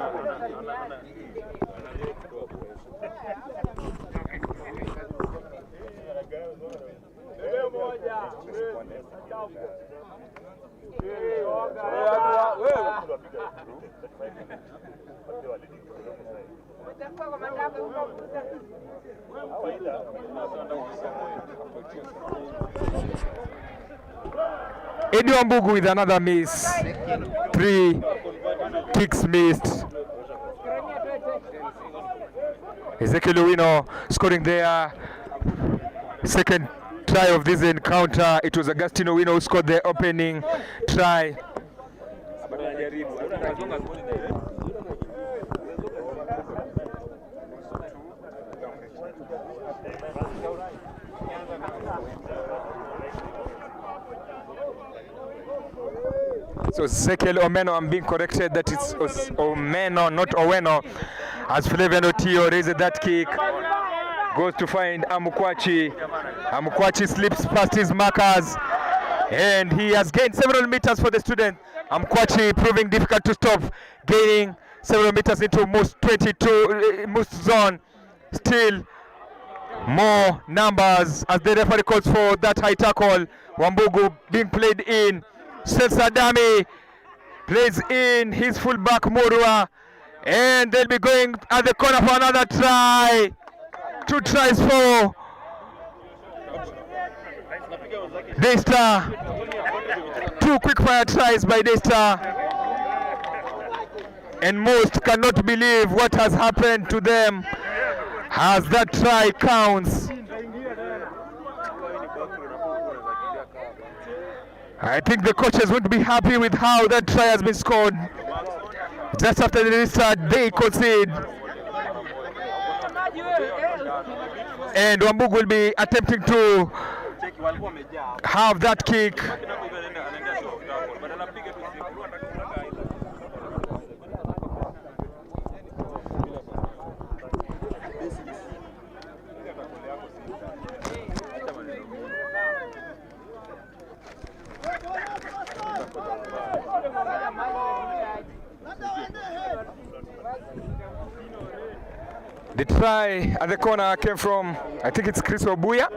Eddie Wambugu with another miss. 3 kicks missed. Ezekiel Owino scoring their second try of this encounter. It was Agustino Owino who scored the opening try. So Ezekiel Omeno, I'm being corrected that it's Omeno, not Oweno, as Flavian Otio raises that kick, goes to find Amukwachi. Amukwachi slips past his markers and he has gained several meters for the student. Amukwachi proving difficult to stop, gaining several meters into Mmust 22, Mmust zone. Still more numbers as the referee calls for that high tackle. Wambugu being played in. Selsadami plays in his fullback Murua, and they'll be going at the corner for another try. 2 tries for Daystar. 2 quick fire tries by Daystar, and Mmust cannot believe what has happened to them as that try counts. I think the coaches won't be happy with how that try has been scored. Just after the restart, they concede. And Wambugu will be attempting to have that kick. The try at the corner came from, I think it's Chris Obuya.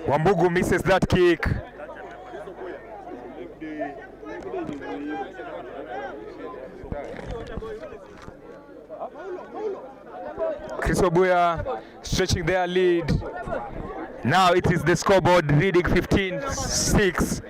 Wambugu misses that kick. Chris Obuya stretching their lead. Now it is the scoreboard reading 15-6.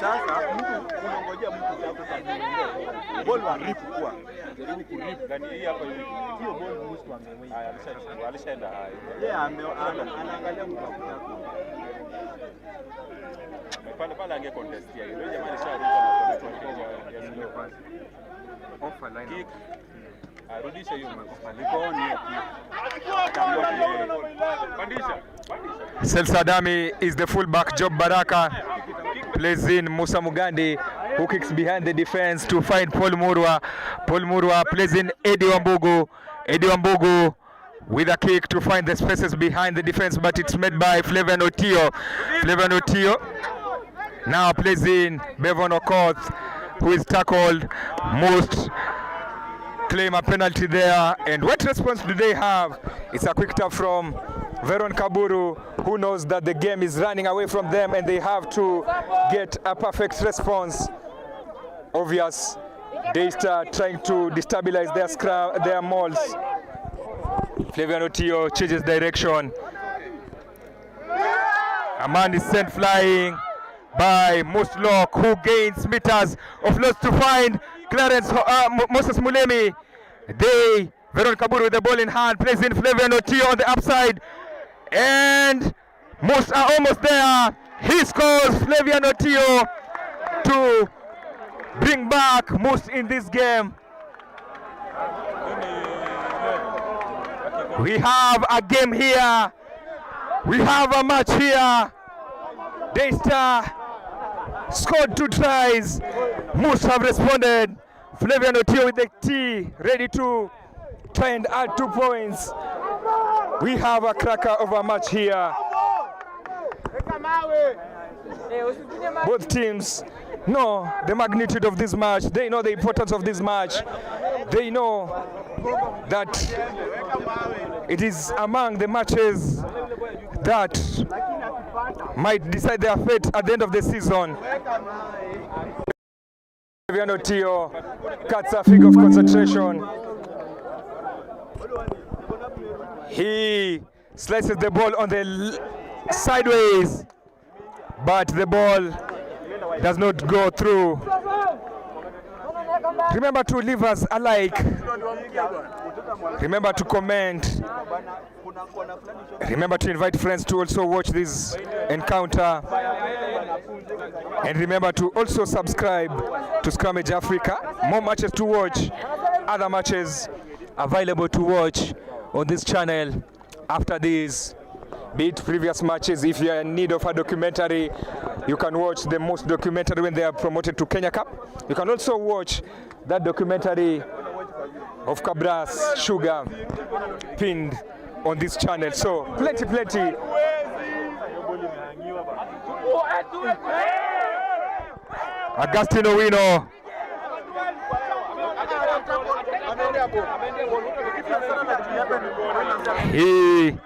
Sasa unangojea mtu sasa ball wa rip kwa jaribu kurip gani hii hapa hivi hiyo ball Mmust amemwei alishaenda yeye anaangalia mtu pale ange contest yake yule jamaa alisharuka na contest ya pass offer line arudisha hiyo alikooni pandisha Selsa Adami is the fullback. Job Baraka plays in. Musa Mugandi, who kicks behind the defense to find Paul Murwa. Paul Murwa plays in Eddie Wambugu. Eddie Wambugu with a kick to find the spaces behind the defense, but it's made by Flavian Otio. Flavian Otio now plays in Bevan Okoth, who is tackled. Most claim a penalty there. And what response do they have? It's a quick tap from Veron Kaburu, who knows that the game is running away from them and they have to get a perfect response. Obvious, Daystar trying to destabilize their scrum, their mauls. Flavian Otio changes direction. A man is sent flying by Mmust Lock, who gains meters of loss to find Clarence Moses Mulemi. Veron Kaburu with the ball in hand, plays in Flavian Otio on the upside. And Mmust are almost there. He scores, Flavian Otio, to bring back Mmust in this game. We have a game here. We have a match here. Daystar scored 2 tries. Mmust have responded. Flavian Otio with the T, ready to try and add 2 points. We have a cracker of a match here. Both teams know the magnitude of this match. They know the importance of this match. They know that it is among the matches that might decide their fate at the end of the season. Flavian Otio cuts a fig of concentration. He slices the ball on the sideways, but the ball does not go through. Remember to leave us a like. Remember to comment. Remember to invite friends to also watch this encounter. And remember to also subscribe to Scrummage Africa. More matches to watch, other matches available to watch on this channel after this, be it previous matches. If you are in need of a documentary, you can watch the Mmust documentary when they are promoted to Kenya Cup. You can also watch that documentary of Cabras Sugar pinned on this channel. So plenty. Agustino Wino. He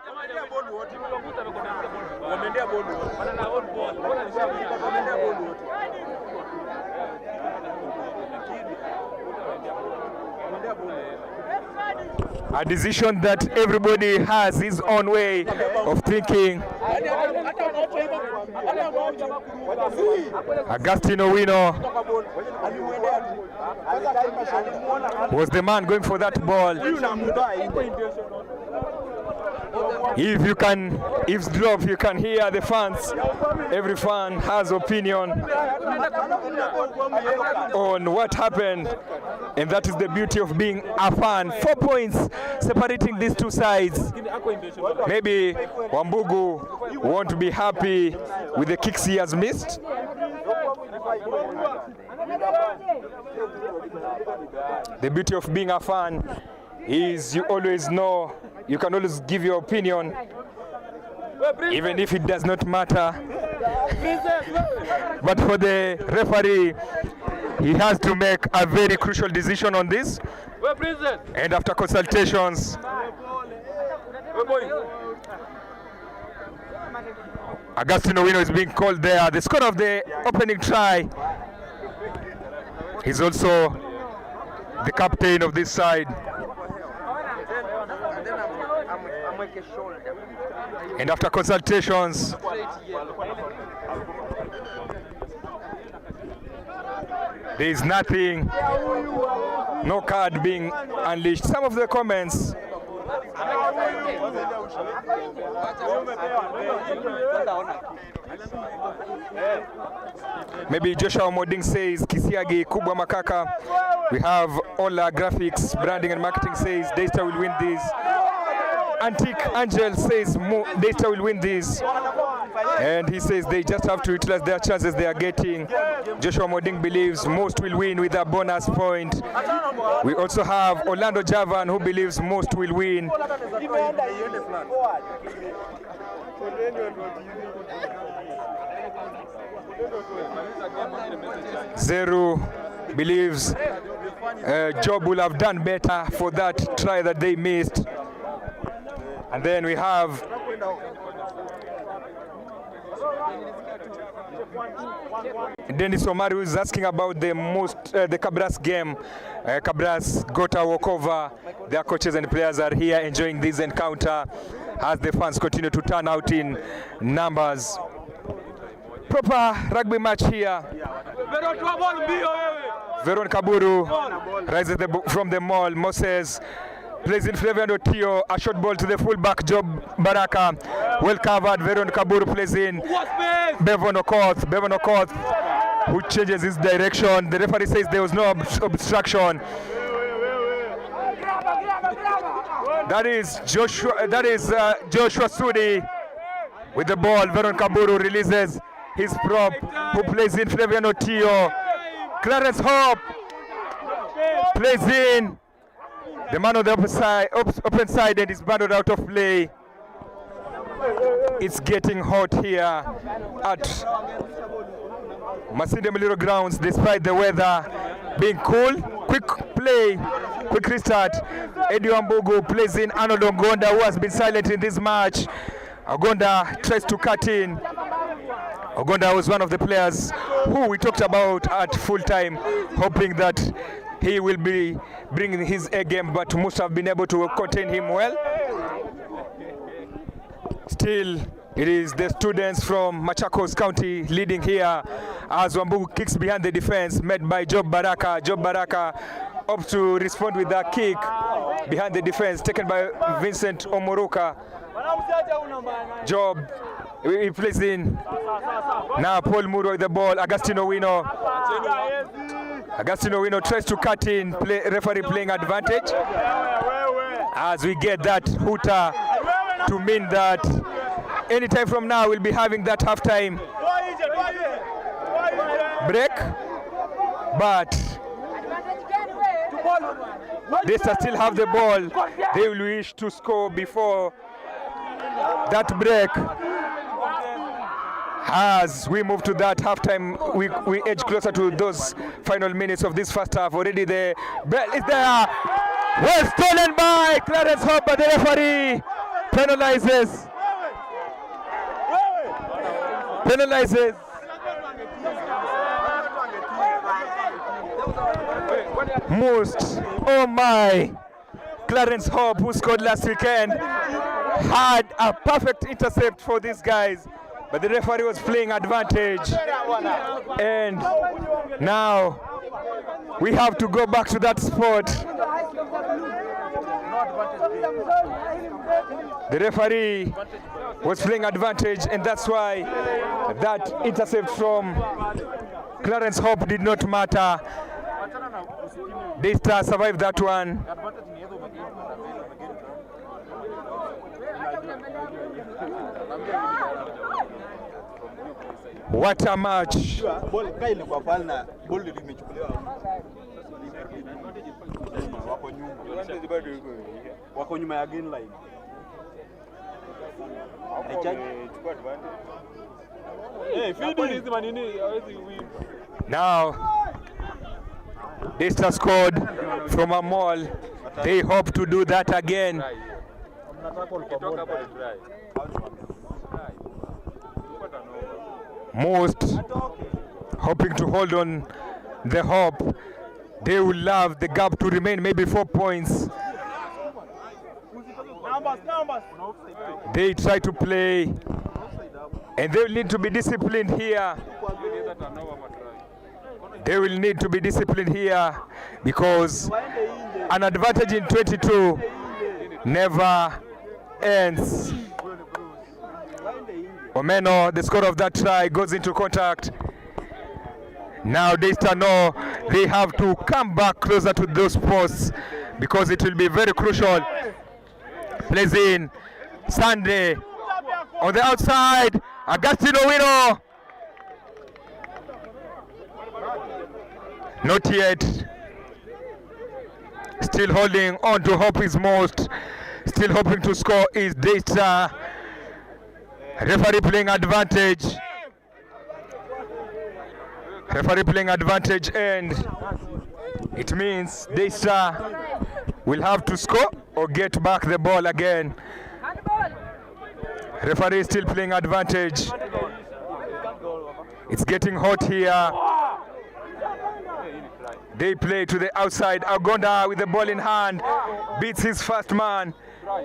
a decision that everybody has his own way of thinking. Agustino Wino was the man going for that ball. If you can eavesdrop, you can hear the fans. Every fan has opinion on what happened, and that is the beauty of being a fan. 4 points separating these two sides. Maybe Wambugu won't be happy with the kicks he has missed. The beauty of being a fan is you always know, you can always give your opinion, even if it does not matter. But for the referee, he has to make a very crucial decision on this. And after consultations, Agustino Wino is being called there. The score of the opening try. He's also the captain of this side. And after consultations, there is nothing, no card being unleashed. Some of the comments. Maybe Joshua Moding says Kisiagi Kubwa Makaka. We have Ola Graphics, Branding and Marketing says Daystar will win this. Antique Angel says Daystar will win this. And he says they just have to utilize their chances they are getting. Joshua Moding believes most will win with a bonus point. We also have Orlando Javan who believes most will win. Zeru believes Job will have done better for that try that they missed. And then we have Dennis Omari, who is asking about the Cabras game. Cabras got a walkover. Their coaches and players are here enjoying this encounter as the fans continue to turn out in numbers. Proper rugby match here. Veron Kaburu rises from the maul. Moses plays in Flavian Otio, a short ball to the fullback Job Baraka. Well covered. Veron Kaburu plays in Bevan Okoth, who changes his direction. The referee says there was no obstruction. That is Joshua Sudi with the ball. Veron Kaburu releases his prop, who plays in Flavian Otio. Clarence Hope plays in. The man on the open side and is banded out of play. It's getting hot here at Masinde Muliro grounds despite the weather being cool. Quick play, quick restart. Eddie Wambugu plays in Arnold Ogonda, who has been silent in this match. Ogonda tries to cut in. Ogonda was one of the players who we talked about at full time, hoping that he will be bringing his A game, but must have been able to contain him well. Still, it is the students from Machakos County leading here as Wambugu kicks behind the defense made by Job Baraka. Job Baraka opts to respond with a kick behind the defense taken by Vincent Omoroka. Job, he plays in. Now Paul Muro with the ball. Agustino Wino tries to cut in. Referee playing advantage as we get that hooter to mean that anytime from now we'll be having that halftime break. But they still have the ball. They will wish to score before that break. As we move to that halftime, we edge closer to those final minutes of this first half. Already the ball is there. Well stolen by Clarence Hope, but the referee penalizes. Mmust, oh my, Clarence Hope, who scored last weekend, had a perfect intercept for these guys, but the referee was playing advantage. And now we have to go back to that spot. The referee was playing advantage, and that's why that intercept from Clarence Hope did not matter. Daystar survived that one. What a match. Wako nyuma ya gain line. Now Daystar scored from a maul. They hope to do that again. Mmust hoping to hold on the hope. They will love the gap to remain maybe 4 points. They try to play, and they will need to be disciplined here. They will need to be disciplined here because an advantage in 22 never ends. Omeno, the scorer of that try, goes into contact. Now Daystar know they have to come back closer to those posts because it will be very crucial. Plays in Sunday on the outside. Agustino Wino. Not yet. Still holding on to hope is Mmust. Still hoping to score is Daystar. Referee playing advantage. Referee playing advantage, and it means Daystar will have to score or get back the ball again. Referee still playing advantage. It's getting hot here. They play to the outside. Agonda with the ball in hand beats his first man.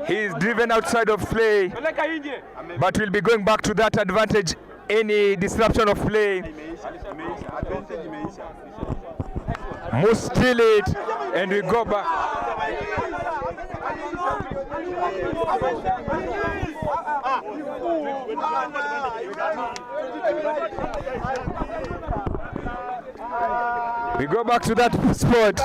He's driven outside of play, but will be going back to that advantage. Any disruption of play, Mmust steal it, and we go back. We go back to that spot.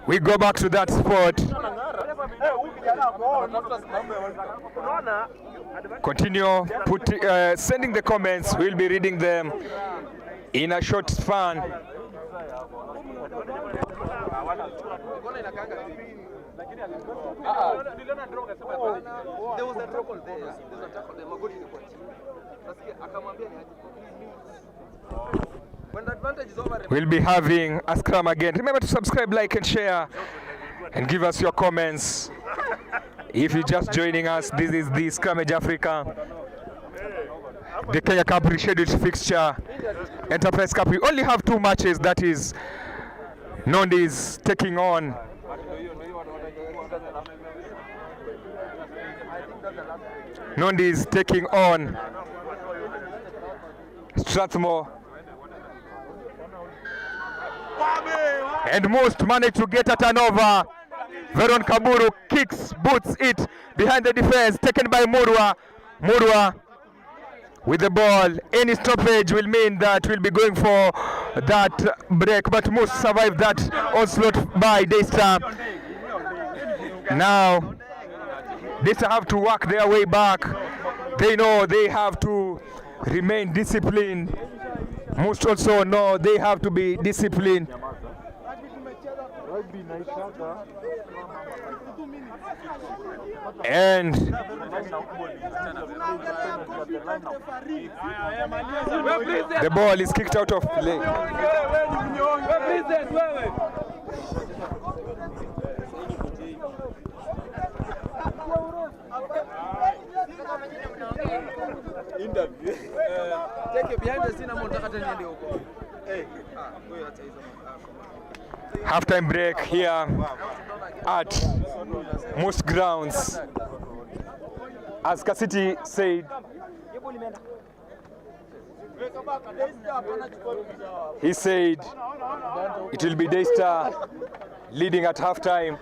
We go back to that spot. Continue sending the comments. We'll be reading them in a short span. We'll be having a scrum again. Remember to subscribe, like, and share, and give us your comments. If you're just joining us, this is the Scrummage Africa, the Kenya Cup rescheduled fixture, Enterprise Cup. We only have 2 matches. That is Nondi's taking on Strathmore. And Mmust managed to get a turnover. Veron Kaburu kicks, boots it behind the defense, taken by Murwa. Murwa with the ball. Any stoppage will mean that we'll be going for that break, but Mmust survived that onslaught by Daystar. Now Daystar have to work their way back. They know they have to remain disciplined. Mmust also know they have to be disciplined. And The ball is kicked out of play. Halftime break here at Mmust grounds. As Kasiti said, he said it will be Daystar leading at halftime.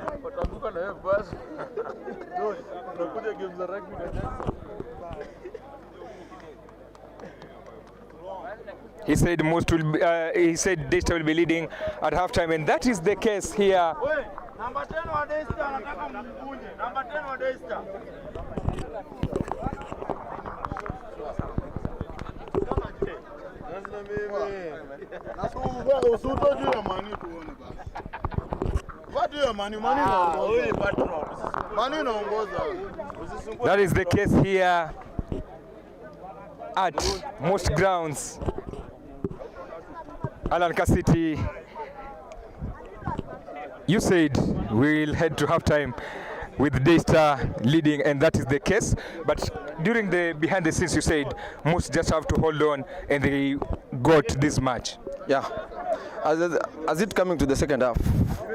He said Daystar will be leading at halftime, and that is the case here. Number 10 wa Daystar anataka mkunje. Number 10 wa Daystar. That is the case here at Mmust grounds. Alan Kasiti, you said we'll head to halftime with Daystar leading, and that is the case. But during the behind the scenes, you said Mmust just have to hold on, and they got this match. Yeah. As it coming to the second half,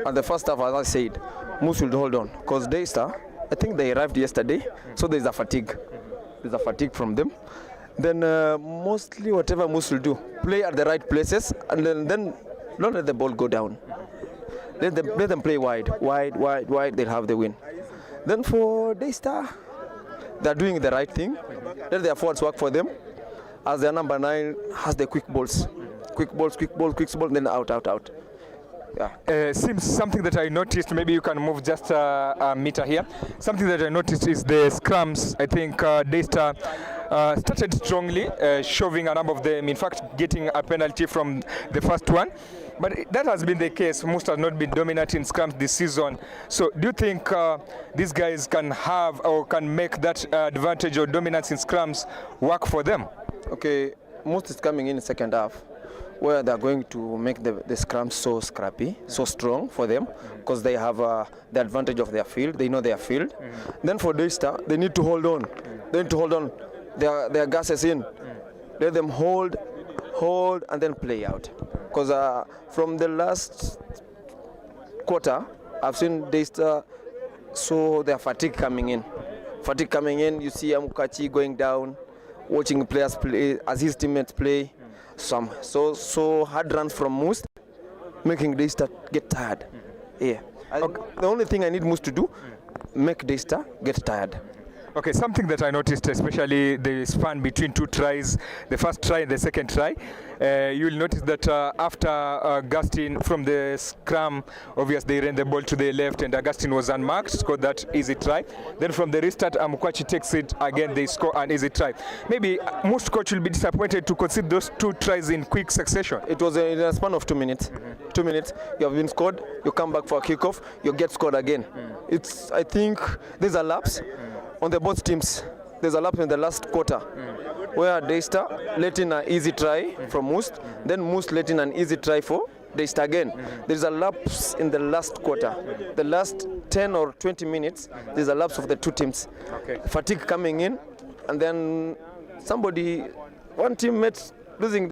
and the first half, as I said, Mmust will hold on. Because Daystar, I think they arrived yesterday, so there's a fatigue. There's a fatigue from them. Then mostly whatever Mmust will do, play at the right places, and then don't let the ball go down. Let them play wide, they'll have the win. Then for Daystar, they're doing the right thing. Let their forwards work for them. As their number 9 has the quick balls, then out. Yeah. Seems something that I noticed, maybe you can move just a meter here. Something that I noticed is the scrums. I think Daystar started strongly, shoving a number of them, in fact getting a penalty from the first one. But that has been the case. Mmust has not been dominant in scrums this season. So do you think these guys can have or can make that advantage or dominance in scrums work for them? Okay, Mmust is coming in the second half, where they're going to make the scrum so scrappy, so strong for them, because they have the advantage of their field. They know their field. Then for Daystar, they need to hold on. They need to hold on. Their gases in. Let them hold, and then play out. Because from the last quarter, I've seen Daystar, so their fatigue coming in. You see Amukachi going down, watching players play as his teammates play. So hard runs from Mmust, making Daystar get tired. Yeah. The only thing I need Mmust to do, make Daystar get tired. Okay, something that I noticed, especially the span between two tries, the first try and the second try, you'll notice that after Augustine from the scrum, obviously they ran the ball to the left and Augustine was unmarked, scored that easy try. Then from the restart, Amukwachi takes it, again they score an easy try. Maybe most coach will be disappointed to concede those two tries in quick succession. It was in a span of 2 minutes. 2 minutes, you have been scored, you come back for a kickoff, you get scored again. I think there's a lapse on the both teams. There's a lapse in the last quarter where Daystar let in an easy try from Mmust, then Mmust let in an easy try for Daystar again. There's a lapse in the last quarter. The last 10 or 20 minutes, there's a lapse of the two teams. Okay. Fatigue coming in, and then one teammate losing